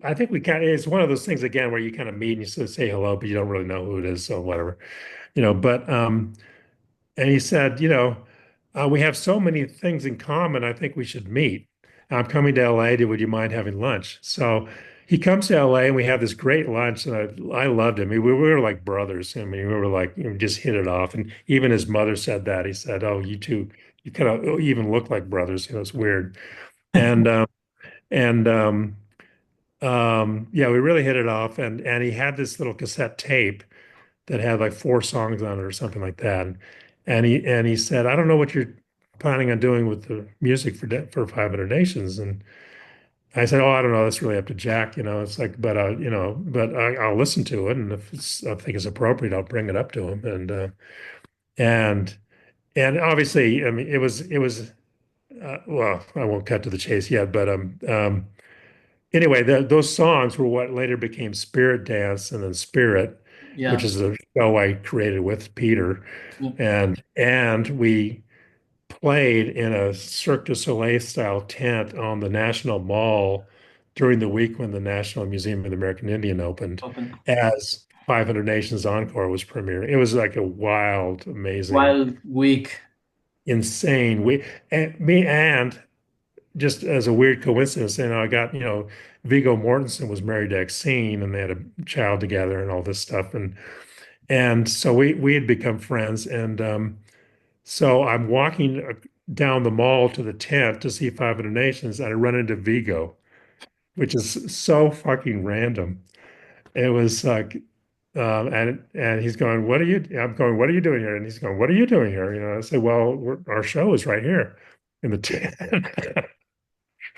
I think we kind of, it's one of those things again where you kind of meet and you sort of say hello, but you don't really know who it is, so whatever, but and he said, we have so many things in common. I think we should meet. I'm coming to LA. Would you mind having lunch? So he comes to LA and we have this great lunch, and I loved him. We were like brothers. I mean, we were like, just hit it off. And even his mother said that. He said, "Oh, you two, you kind of even look like brothers." It's weird. And and yeah, we really hit it off. And he had this little cassette tape that had like four songs on it or something like that. And he said, "I don't know what you're planning on doing with the music for 500 Nations." And I said, "Oh, I don't know. That's really up to Jack. It's like, but I'll listen to it, and if I think it's appropriate, I'll bring it up to him." And and obviously, I mean, it was well, I won't cut to the chase yet, but anyway, those songs were what later became Spirit Dance and then Spirit, which Yeah. is a show I created with Peter, Yeah. and we played in a Cirque du Soleil style tent on the National Mall during the week when the National Museum of the American Indian opened, Open. as 500 Nations Encore was premiering. It was like a wild, amazing, Wild week. insane week. And just as a weird coincidence, I got, Viggo Mortensen was married to Exene, and they had a child together and all this stuff. And so we had become friends. And so I'm walking down the mall to the tent to see 500 Nations, and I run into Viggo, which is so fucking random. It was like, and he's going, "What are you?" I'm going, "What are you doing here?" And he's going, "What are you doing here?" I say, "Well, our show is right here in the tent."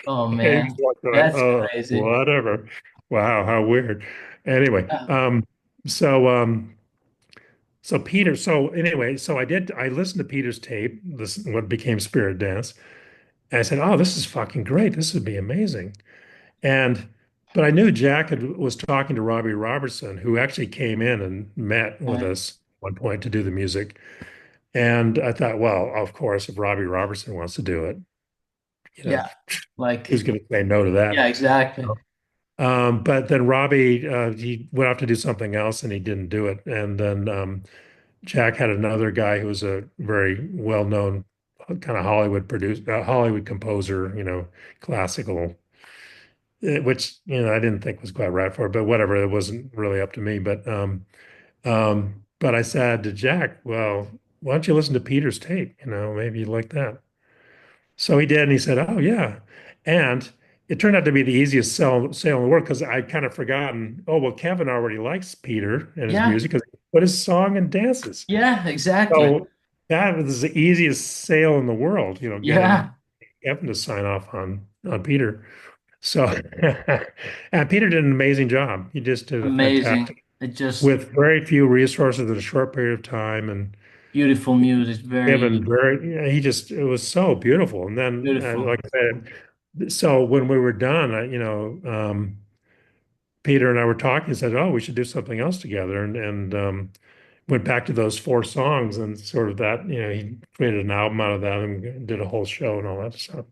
Oh He's man, like going, that's "Oh, crazy. whatever." Wow, how weird. Anyway, Yeah. so so Peter, so anyway, so I listened to Peter's tape, this what became Spirit Dance, and I said, "Oh, this is fucking great. This would be amazing." And but I knew was talking to Robbie Robertson, who actually came in and met with Okay. us at one point to do the music. And I thought, well, of course, if Robbie Robertson wants to do it, you know, Yeah. Like, who's going to say no to that? yeah, exactly. But then Robbie, he went off to do something else and he didn't do it. And then Jack had another guy who was a very well-known kind of Hollywood composer, classical, which, I didn't think was quite right for it, but whatever, it wasn't really up to me. But I said to Jack, well, why don't you listen to Peter's tape? Maybe you like that. So he did, and he said, "Oh yeah," and it turned out to be the easiest sale in the world because I'd kind of forgotten. Oh well, Kevin already likes Peter and his Yeah. music because he put his song and dances. Yeah, exactly. So that was the easiest sale in the world. Getting Yeah. Kevin to sign off on Peter. So and Peter did an amazing job. He just did a Amazing. fantastic It just with very few resources in a short period of time and beautiful music, very given he just it was so beautiful. And then beautiful. like I said, so when we were done, Peter and I were talking and said, oh, we should do something else together, and went back to those four songs and sort of that, he created an album out of that and did a whole show and all that stuff.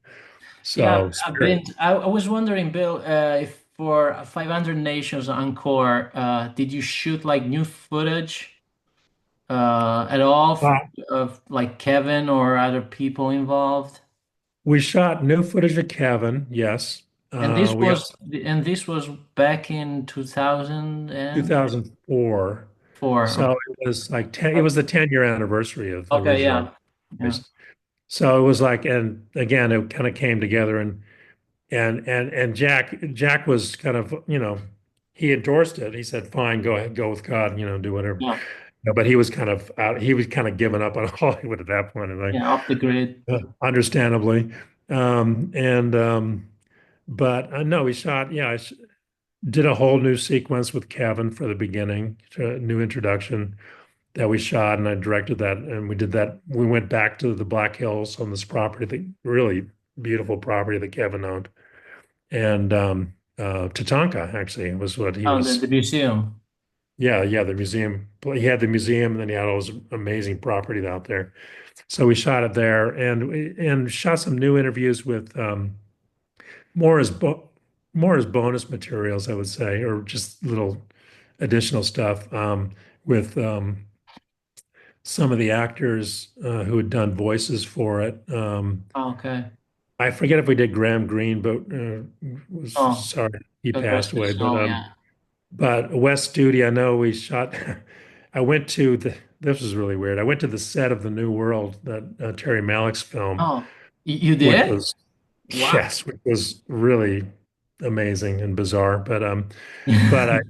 Yeah, So I've been. Spirit. I was wondering, Bill, if for 500 Nations Encore, did you shoot like new footage at all of like Kevin or other people involved? We shot new footage of Kevin, yes. And this We was also and this was back in 2004. 2004. So Okay. it was like 10, it was the 10-year anniversary of the Okay, original. yeah, yeah, So it was like, and again, it kind of came together, and Jack was kind of, he endorsed it. He said, "Fine, go ahead, go with God, do whatever." yeah, But he was kind of out, he was kind of giving up on Hollywood at that point, and yeah, off the grid. understandably. And but no, we shot, yeah, did a whole new sequence with Kevin for the beginning, new introduction that we shot, and I directed that, and we did that. We went back to the Black Hills on this property, the really beautiful property that Kevin owned, and Tatanka actually was what he Oh, was. the museum. Yeah, yeah, the museum. He had the museum, and then he had all this amazing property out there. So we shot it there, and shot some new interviews with more as bo more as bonus materials, I would say, or just little additional stuff with some of the actors who had done voices for it. Oh, okay. I forget if we did Graham Greene, but was Oh, sorry he God passed rest away. his But soul. Yeah. West Studi, I know we shot. I went to the. This was really weird. I went to the set of The New World, that Terry Malick's film, Oh, you which did? was Wow. yes, which was really amazing and bizarre. But I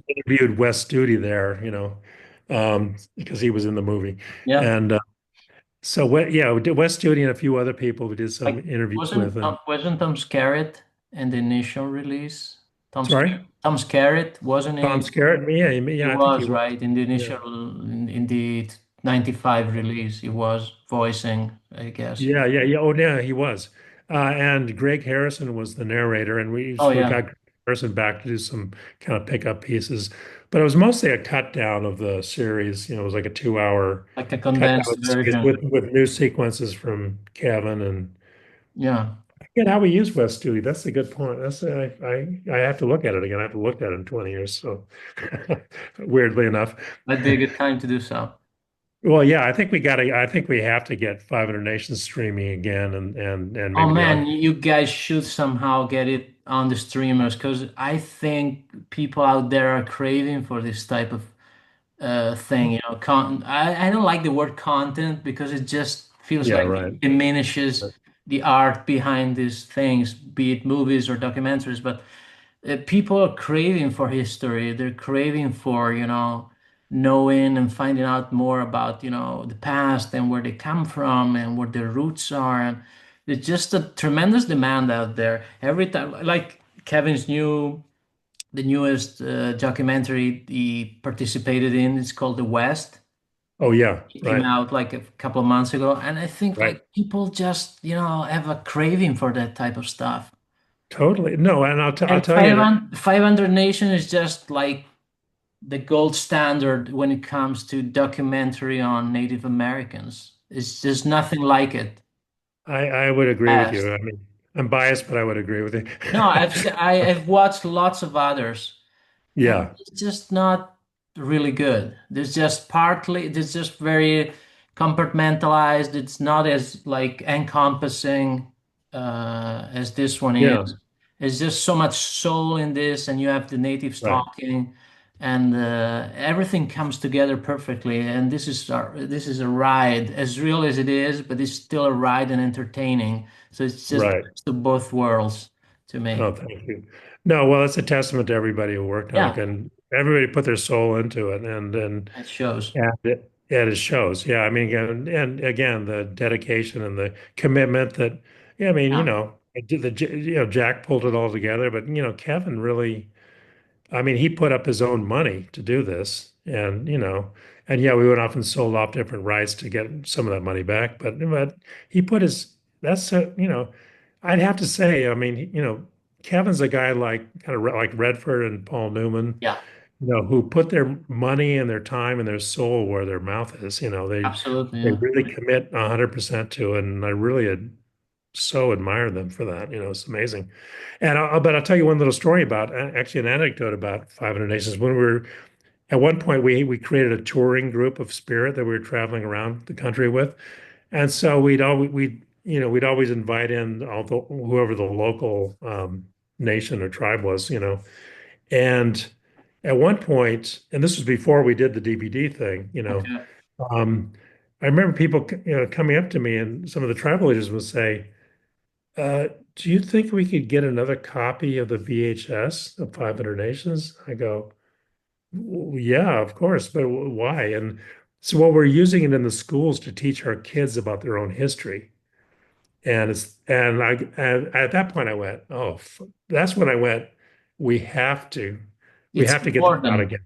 interviewed West Studi there, because he was in the movie, Yeah. and so yeah, we did West Studi and a few other people we did some Like, interviews with. And wasn't Tom Skerritt in the initial release? sorry, Tom Skerritt wasn't Tom he? Skerritt. Yeah, He I think he was was. right in the Yeah, in the 95 release. He was voicing, I guess. yeah, yeah, yeah. Oh, yeah, he was. And Greg Harrison was the narrator, and we Oh sort of yeah, got Greg Harrison back to do some kind of pickup pieces. But it was mostly a cut down of the series. It was like a 2 hour like a cut down condensed of the series version. with new sequences from Kevin and Yeah, again how we use West Stewie. That's a good point. I have to look at it again. I haven't looked at it in 20 years. So weirdly enough. that'd be a good time to do so. Well, yeah, I think we have to get 500 Nations streaming again and Oh maybe the man, you guys should somehow get it on the streamers because I think people out there are craving for this type of thing. I don't like the word content because it just feels yeah, like right. it diminishes the art behind these things, be it movies or documentaries. But people are craving for history. They're craving for, knowing and finding out more about, the past and where they come from and what their roots are. And it's just a tremendous demand out there. Every time, like Kevin's new the newest documentary he participated in. It's called The West. Oh yeah, It came right, out like a couple of months ago, and I think right. like people just have a craving for that type of stuff. Totally. No, and I'll And tell you that. 500 Nation is just like the gold standard when it comes to documentary on Native Americans. It's just nothing like it. I would agree with Past. you. I mean, I'm biased, but I would agree with you. No, I've watched lots of others, and Yeah, it's just not really good. There's just very compartmentalized. It's not as like encompassing as this one is. yeah, There's just so much soul in this, and you have the natives right, talking, and everything comes together perfectly. And this is a ride, as real as it is, but it's still a ride and entertaining. So it's just right. to both worlds to me. Oh, thank you. No, well, it's a testament to everybody who worked on it, Yeah, and everybody put their soul into it, it shows. and it shows. Yeah, I mean, again, and again, the dedication and the commitment that, yeah, I mean, Yeah, Jack pulled it all together, but Kevin really. I mean, he put up his own money to do this, and yeah, we went off and sold off different rights to get some of that money back. But he put his that's I'd have to say, I mean, Kevin's a guy like kind of like Redford and Paul Newman, yeah, who put their money and their time and their soul where their mouth is. absolutely. They Yeah. really commit 100% to it, and I really so admire them for that. It's amazing. But I'll tell you one little story about, actually an anecdote about 500 Nations. When we were at one point, we created a touring group of Spirit that we were traveling around the country with, and so we'd always invite in whoever the local nation or tribe was, and at one point, and this was before we did the DVD thing, Okay. um, I remember people, coming up to me, and some of the tribal leaders would say, do you think we could get another copy of the VHS of 500 Nations? I go, "Well, yeah, of course, but why?" And so, well, we're using it in the schools to teach our kids about their own history. And at that point I went, oh, that's when I went, we have to, we It's have to get this out important. again.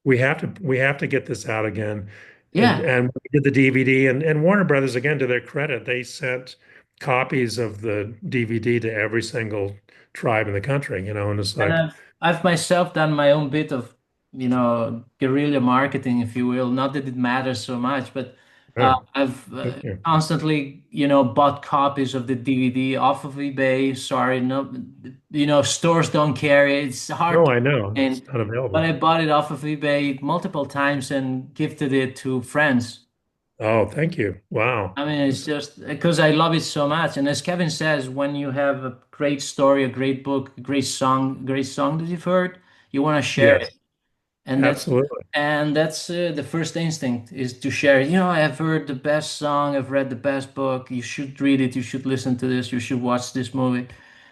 We have to get this out again. And Yeah, and we did the DVD, and Warner Brothers, again, to their credit, they sent copies of the DVD to every single tribe in the country, and it's and like, I've myself done my own bit of, guerrilla marketing, if you will. Not that it matters so much, but oh, I've thank you. constantly, bought copies of the DVD off of eBay. Sorry, no, stores don't carry it. It's hard No, to I know it's find, not but I available. bought it off of eBay multiple times and gifted it to friends. Oh, thank you. Wow. I mean, it's just because I love it so much. And as Kevin says, when you have a great story, a great book, great song that you've heard, you want to share Yes, it. And absolutely. that's the first instinct is to share it. I've heard the best song, I've read the best book. You should read it. You should listen to this. You should watch this movie.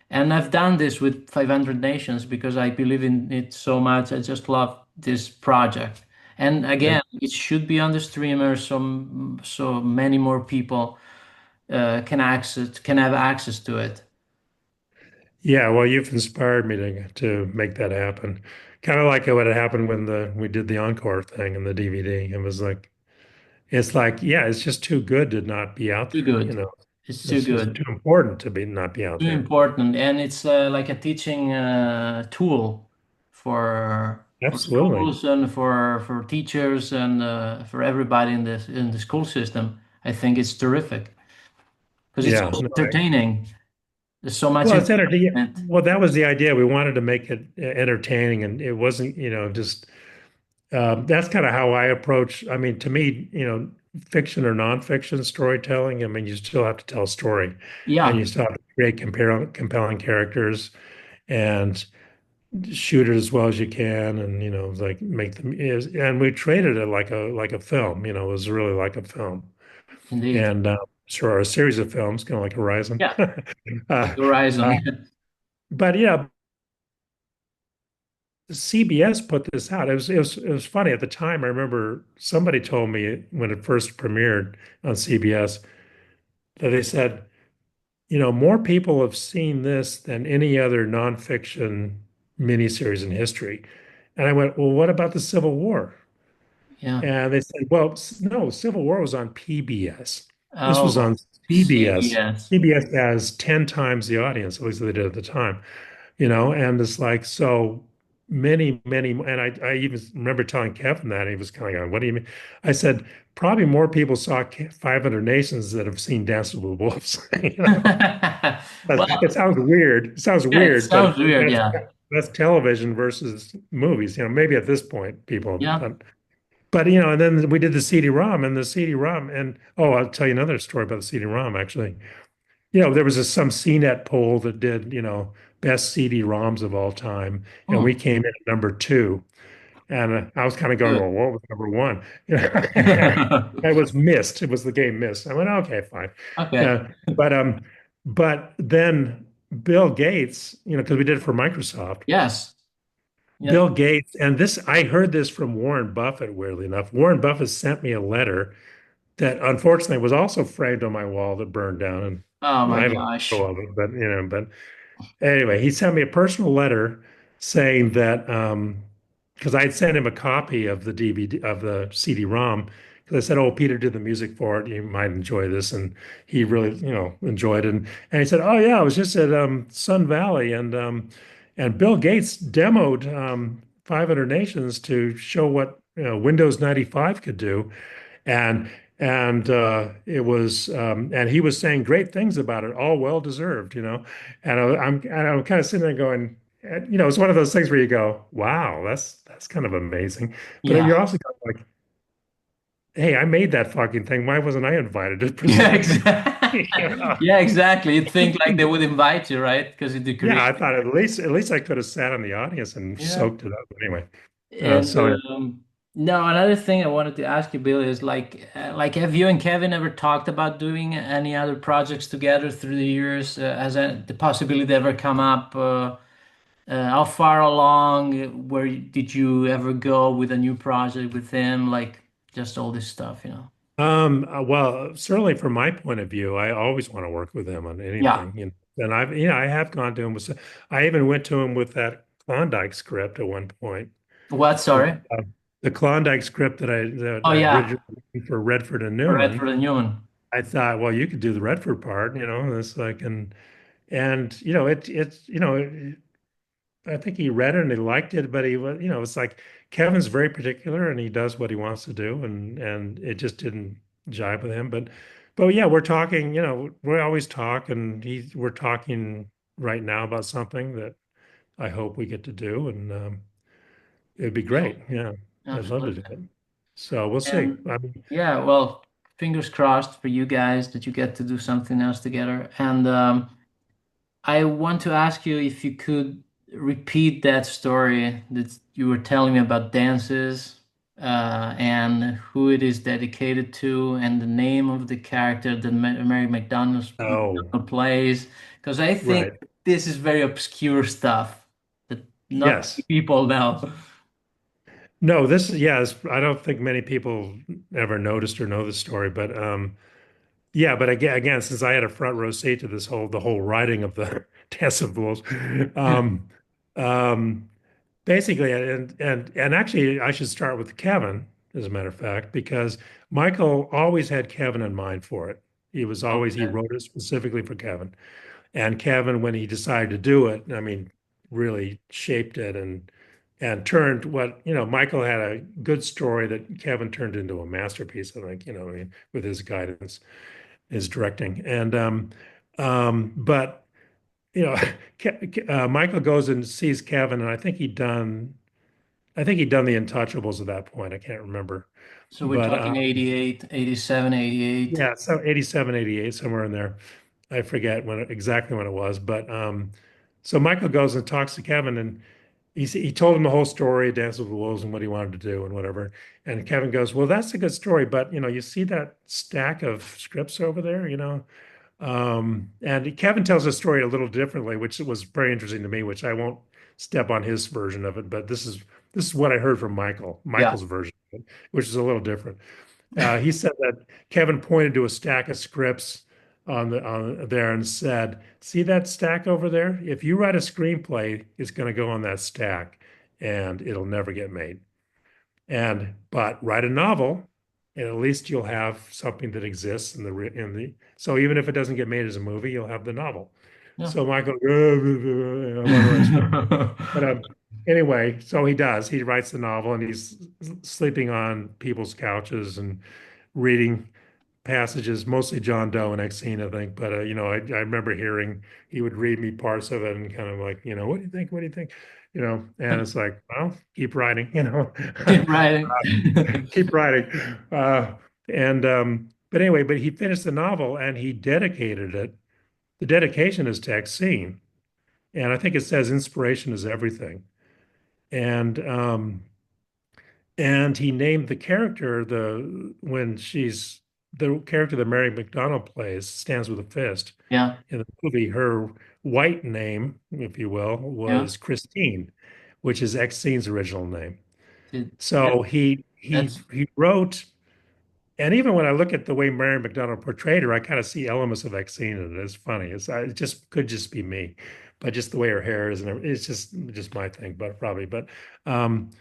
And I've done this with 500 Nations because I believe in it so much. I just love this project. And again, it should be on the streamer so many more people can have access to it. Yeah, well, you've inspired me to make that happen. Kind of like what had happened when the we did the encore thing in the DVD. It's like, yeah, it's just too good to not be out Too there, good. It's too It's just good. too important to be not be out Too there. important, and it's like a teaching tool for Absolutely. schools and for teachers and for everybody in the school system. I think it's terrific because it's Yeah. also No, entertaining. There's so much well, it's entertaining. entertainment. Well, that was the idea. We wanted to make it entertaining, and it wasn't, just that's kind of how I approach. I mean, to me, fiction or nonfiction storytelling, I mean, you still have to tell a story, and Yeah, you still have to create compelling characters and shoot it as well as you can, and like make them. And we traded it like a film. It was really like a film, indeed. and sure, a series of films, kind of like Horizon. Yeah, like uh, uh, Horizon. but yeah, CBS put this out. It was funny at the time. I remember somebody told me when it first premiered on CBS that they said, more people have seen this than any other nonfiction, miniseries in history. And I went, well, what about the Civil War? Yeah. And they said, well, no, Civil War was on PBS. This was Oh, on CBS. CBS. CBS has 10 times the audience, at least they did at the time, you know, and it's like, so many, and I even remember telling Kevin that, and he was kind of going, what do you mean? I said, probably more people saw 500 Nations that have seen Dance with Wolves, you know. It Well, sounds weird. It sounds yeah, it weird, but sounds weird. Yeah. that's television versus movies. You know, maybe at this point, people, Yeah. but you know, and then we did the CD-ROM and the CD-ROM, and oh, I'll tell you another story about the CD-ROM actually. You know, there was some CNET poll that did, you know, best CD-ROMs of all time, and we Hmm. came in at number two. And I was kind of going, Good. well, what was number one? It was Mist. It was the game Mist. I went, okay, fine. Okay. Yeah, but then Bill Gates, you know, because we did it for Microsoft. Yes. Yeah. Bill Gates, and this I heard this from Warren Buffett, weirdly enough. Warren Buffett sent me a letter that unfortunately was also framed on my wall that burned down, Oh and my I have a gosh. photo of it, but you know, but anyway, he sent me a personal letter saying that because I'd sent him a copy of the DVD of the CD-ROM because I said, "Oh, Peter did the music for it. You might enjoy this," and he really, you know, enjoyed it. And he said, "Oh yeah, I was just at Sun Valley, and Bill Gates demoed 500 Nations to show what you know Windows 95 could do." And it was and he was saying great things about it, all well deserved, you know. And I'm kind of sitting there going, you know, it's one of those things where you go, wow, that's kind of amazing. But Yeah. you're also kind of like, hey, I made that fucking thing. Why wasn't I invited to Yeah, present? exactly. You know? Yeah, exactly. You'd think like they would invite you, right? Because you're the Yeah, I creator. thought at least I could have sat in the audience and Yeah. soaked it up. Anyway, And so no, another thing I wanted to ask you, Bill, is like, have you and Kevin ever talked about doing any other projects together through the years? The possibility ever come up? How far along? Did you ever go with a new project with him? Like just all this stuff, you know? Well, certainly from my point of view, I always want to work with him on Yeah. anything, you know. And I have gone to him with, I even went to him with that Klondike script at one point. What? The, Sorry. uh, the Klondike script Oh I'd yeah, originally written for Redford and Redford Newman. and Newman. I thought, well, you could do the Redford part, you know, and it's like, and you know, you know, I think he read it and he liked it, but he was, you know, it's like Kevin's very particular and he does what he wants to do, and it just didn't jive with him. But yeah, we're talking, you know, we always talk, and we're talking right now about something that I hope we get to do, and it'd be great. Yeah, I'd love to do Absolutely. it. So we'll see. And I mean, yeah, well, fingers crossed for you guys that you get to do something else together. And I want to ask you if you could repeat that story that you were telling me about dances, and who it is dedicated to, and the name of the character that Mary oh, McDonald plays. Because I think right. this is very obscure stuff that not many Yes. people know. No, yes, I don't think many people ever noticed or know the story, but yeah, but again, since I had a front row seat to the whole writing of the Dance of Fools, um, um, basically, and actually, I should start with Kevin, as a matter of fact, because Michael always had Kevin in mind for it. He Okay. wrote it specifically for Kevin, and Kevin, when he decided to do it, I mean, really shaped it and turned what, you know, Michael had a good story that Kevin turned into a masterpiece, I think, you know, I mean, with his guidance, his directing. But you know, Michael goes and sees Kevin, and I think he'd done The Untouchables at that point. I can't remember, So we're but talking 88, 87, 88. yeah, so 87, 88, somewhere in there. I forget exactly when it was, but so Michael goes and talks to Kevin, and he told him the whole story, Dance with the Wolves, and what he wanted to do and whatever. And Kevin goes, "Well, that's a good story, but you know, you see that stack of scripts over there, you know." And Kevin tells the story a little differently, which was very interesting to me, which I won't step on his version of it, but this is what I heard from Yeah. Michael's version, of it, which is a little different. He said that Kevin pointed to a stack of scripts on there and said, "See that stack over there? If you write a screenplay, it's going to go on that stack, and it'll never get made. But write a novel, and at least you'll have something that exists in the. So even if it doesn't get made as a movie, you'll have the novel." Yeah. So Michael, I want to write a script. But anyway, so he does. He writes the novel, and he's sleeping on people's couches and reading passages, mostly John Doe and Exene, I think. But I remember hearing he would read me parts of it and kind of like, what do you think? What do you think? And it's like, well, keep writing, Keep writing. keep writing. But anyway, but he finished the novel and he dedicated it. The dedication is to Exene, and I think it says inspiration is everything. And he named the character the character that Mary McDonnell plays, stands with a fist Yeah. in the movie. Her white name, if you will, Yeah. was Christine, which is Exene's original name. Dude, So that's he wrote, and even when I look at the way Mary McDonnell portrayed her, I kind of see elements of Exene in it. It's funny. It just could just be me, but just the way her hair is, and it's just my thing, but probably. Um,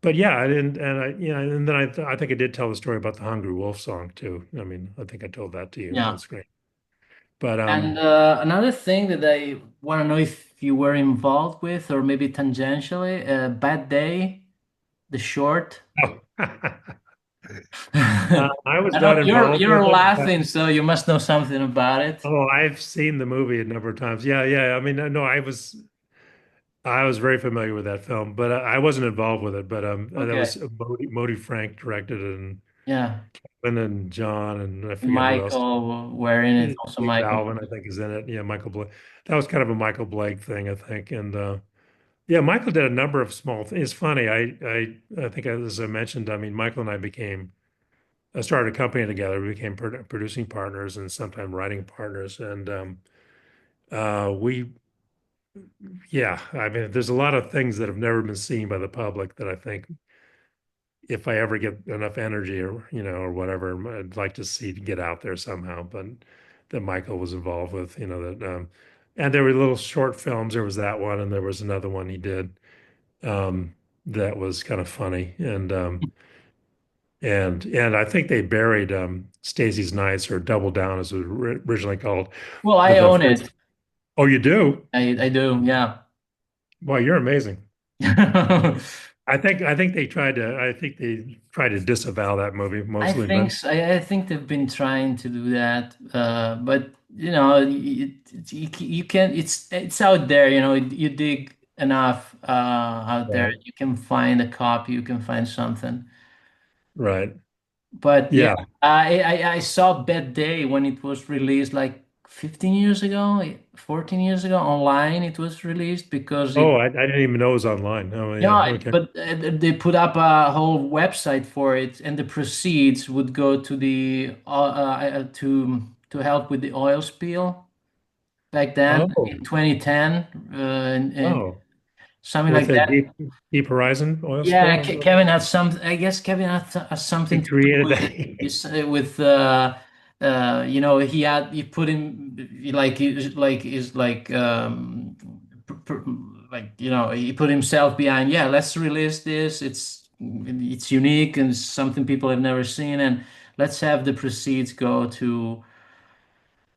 but yeah, and then I think I did tell the story about the Hungry Wolf song too. I mean, I think I told that to you on yeah. screen. But And another thing that I want to know if you were involved with, or maybe tangentially, Bad Day, the short. oh, I I was not know involved you're with it, but laughing, so you must know something about it. oh, I've seen the movie a number of times. Yeah, yeah. I mean, no, I was very familiar with that film, but I wasn't involved with it. But that Okay. was Modi Frank directed it, and Yeah. Kevin and John, and I forget who else. Michael were in it. Also, Steve Michael. Alvin, I think, is in it. Yeah, Michael Blake. That was kind of a Michael Blake thing, I think. And yeah, Michael did a number of small things. It's funny. I think, as I mentioned, I mean, Michael and I started a company together. We became producing partners and sometimes writing partners. And we yeah, I mean, there's a lot of things that have never been seen by the public that I think if I ever get enough energy or whatever, I'd like to see to get out there somehow. But that Michael was involved with, and there were little short films. There was that one, and there was another one he did that was kind of funny, and I think they buried Stacey's Nights, or Double Down as it was originally called. Well, I The own first. it. Oh, you do? I do. Yeah. Well, you're amazing. I think they tried to disavow that movie I mostly, but think so. I think they've been trying to do that, but you can. It's out there. You dig enough out there, right, you can find a copy. You can find something. right. But yeah, Yeah. I saw Bad Day when it was released like 15 years ago, 14 years ago online. It was released because Oh, I didn't even know it was online. Oh, yeah. yeah, Okay. but they put up a whole website for it, and the proceeds would go to the to help with the oil spill back then Oh, in 2010, and oh, something with like a that. deep horizon oil Yeah, spill. Kevin had some. I guess Kevin has He something to do created with it. that. He put him like is like like he put himself behind. Yeah, let's release this. It's unique and something people have never seen, and let's have the proceeds go to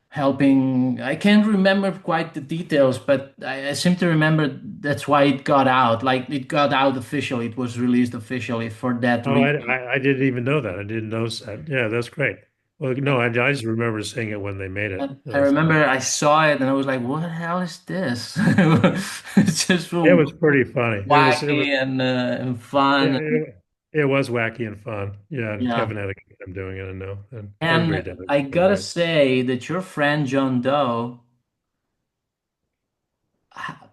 helping. I can't remember quite the details, but I seem to remember that's why it got out. Like it got out officially. It was released officially for that Oh, reason. I didn't even know that. I didn't know that. Yeah, that's great. Well, no, I just remember seeing it when they made it. And I remember I saw it and I was like, "What the hell is this?" It's just It so was pretty funny. wacky and fun. It was wacky and fun. Yeah, and Yeah. Kevin had a good time doing it, I know, and everybody And did it. I It was gotta great. say that your friend John Doe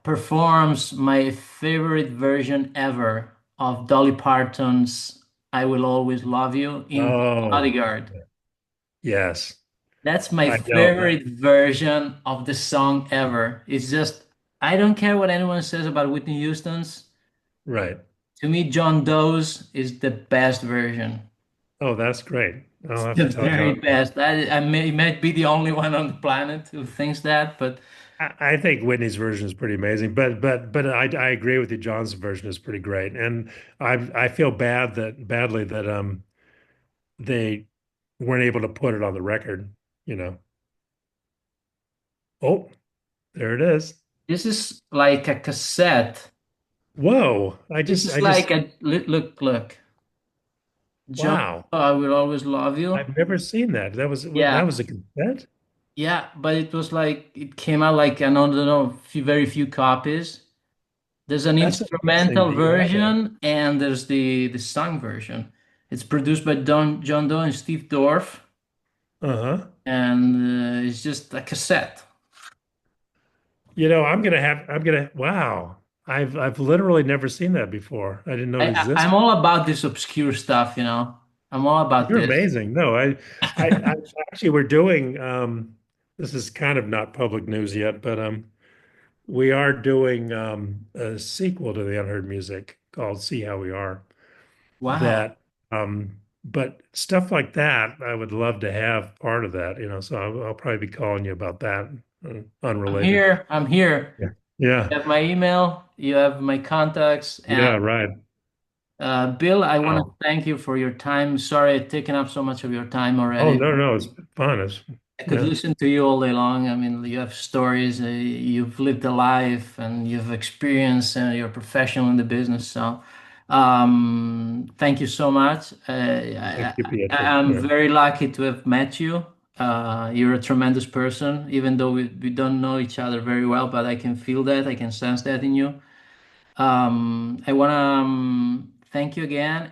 performs my favorite version ever of Dolly Parton's "I Will Always Love You" in Oh, Bodyguard. yes. That's my I know. favorite version of the song ever. It's just, I don't care what anyone says about Whitney Houston's. Right. To me, John Doe's is the best version. Oh, that's great. I'll have The to tell you very how. best. I might be the only one on the planet who thinks that, but I think Whitney's version is pretty amazing, but I agree with you. John's version is pretty great, and I feel badly that they weren't able to put it on the record. You know. Oh, there it is. this is like a cassette. Whoa! This is I just like a look. John, wow! I will always love you. I've never seen that. That Yeah, was a cassette. yeah, but it was like it came out like I don't know, very few copies. There's an That's amazing instrumental that you have that. version and there's the song version. It's produced by John Doe and Steve Dorff, Uh-huh. and it's just a cassette. Wow. I've literally never seen that before. I didn't know it I'm existed. all about this obscure stuff, you know. I'm all about You're this. amazing. No, I actually we're doing this is kind of not public news yet, but we are doing a sequel to the Unheard Music called See How We Are. Wow. That but stuff like that, I would love to have part of that, so I'll probably be calling you about that. I'm Unrelated. here. I'm here. Yeah. Yeah. You have my email, you have my contacts, and Yeah, right. Bill, I want to Wow. thank you for your time. Sorry I've taken up so much of your time Oh, already. no, no, it's been fun. I could Yeah. listen to you all day long. I mean, you have stories, you've lived a life, and you've experienced, and you're a professional in the business. So, thank you so much. Thank you, Pietro. I'm Yeah. very lucky to have met you. You're a tremendous person, even though we don't know each other very well, but I can feel that, I can sense that in you. I want to thank you again.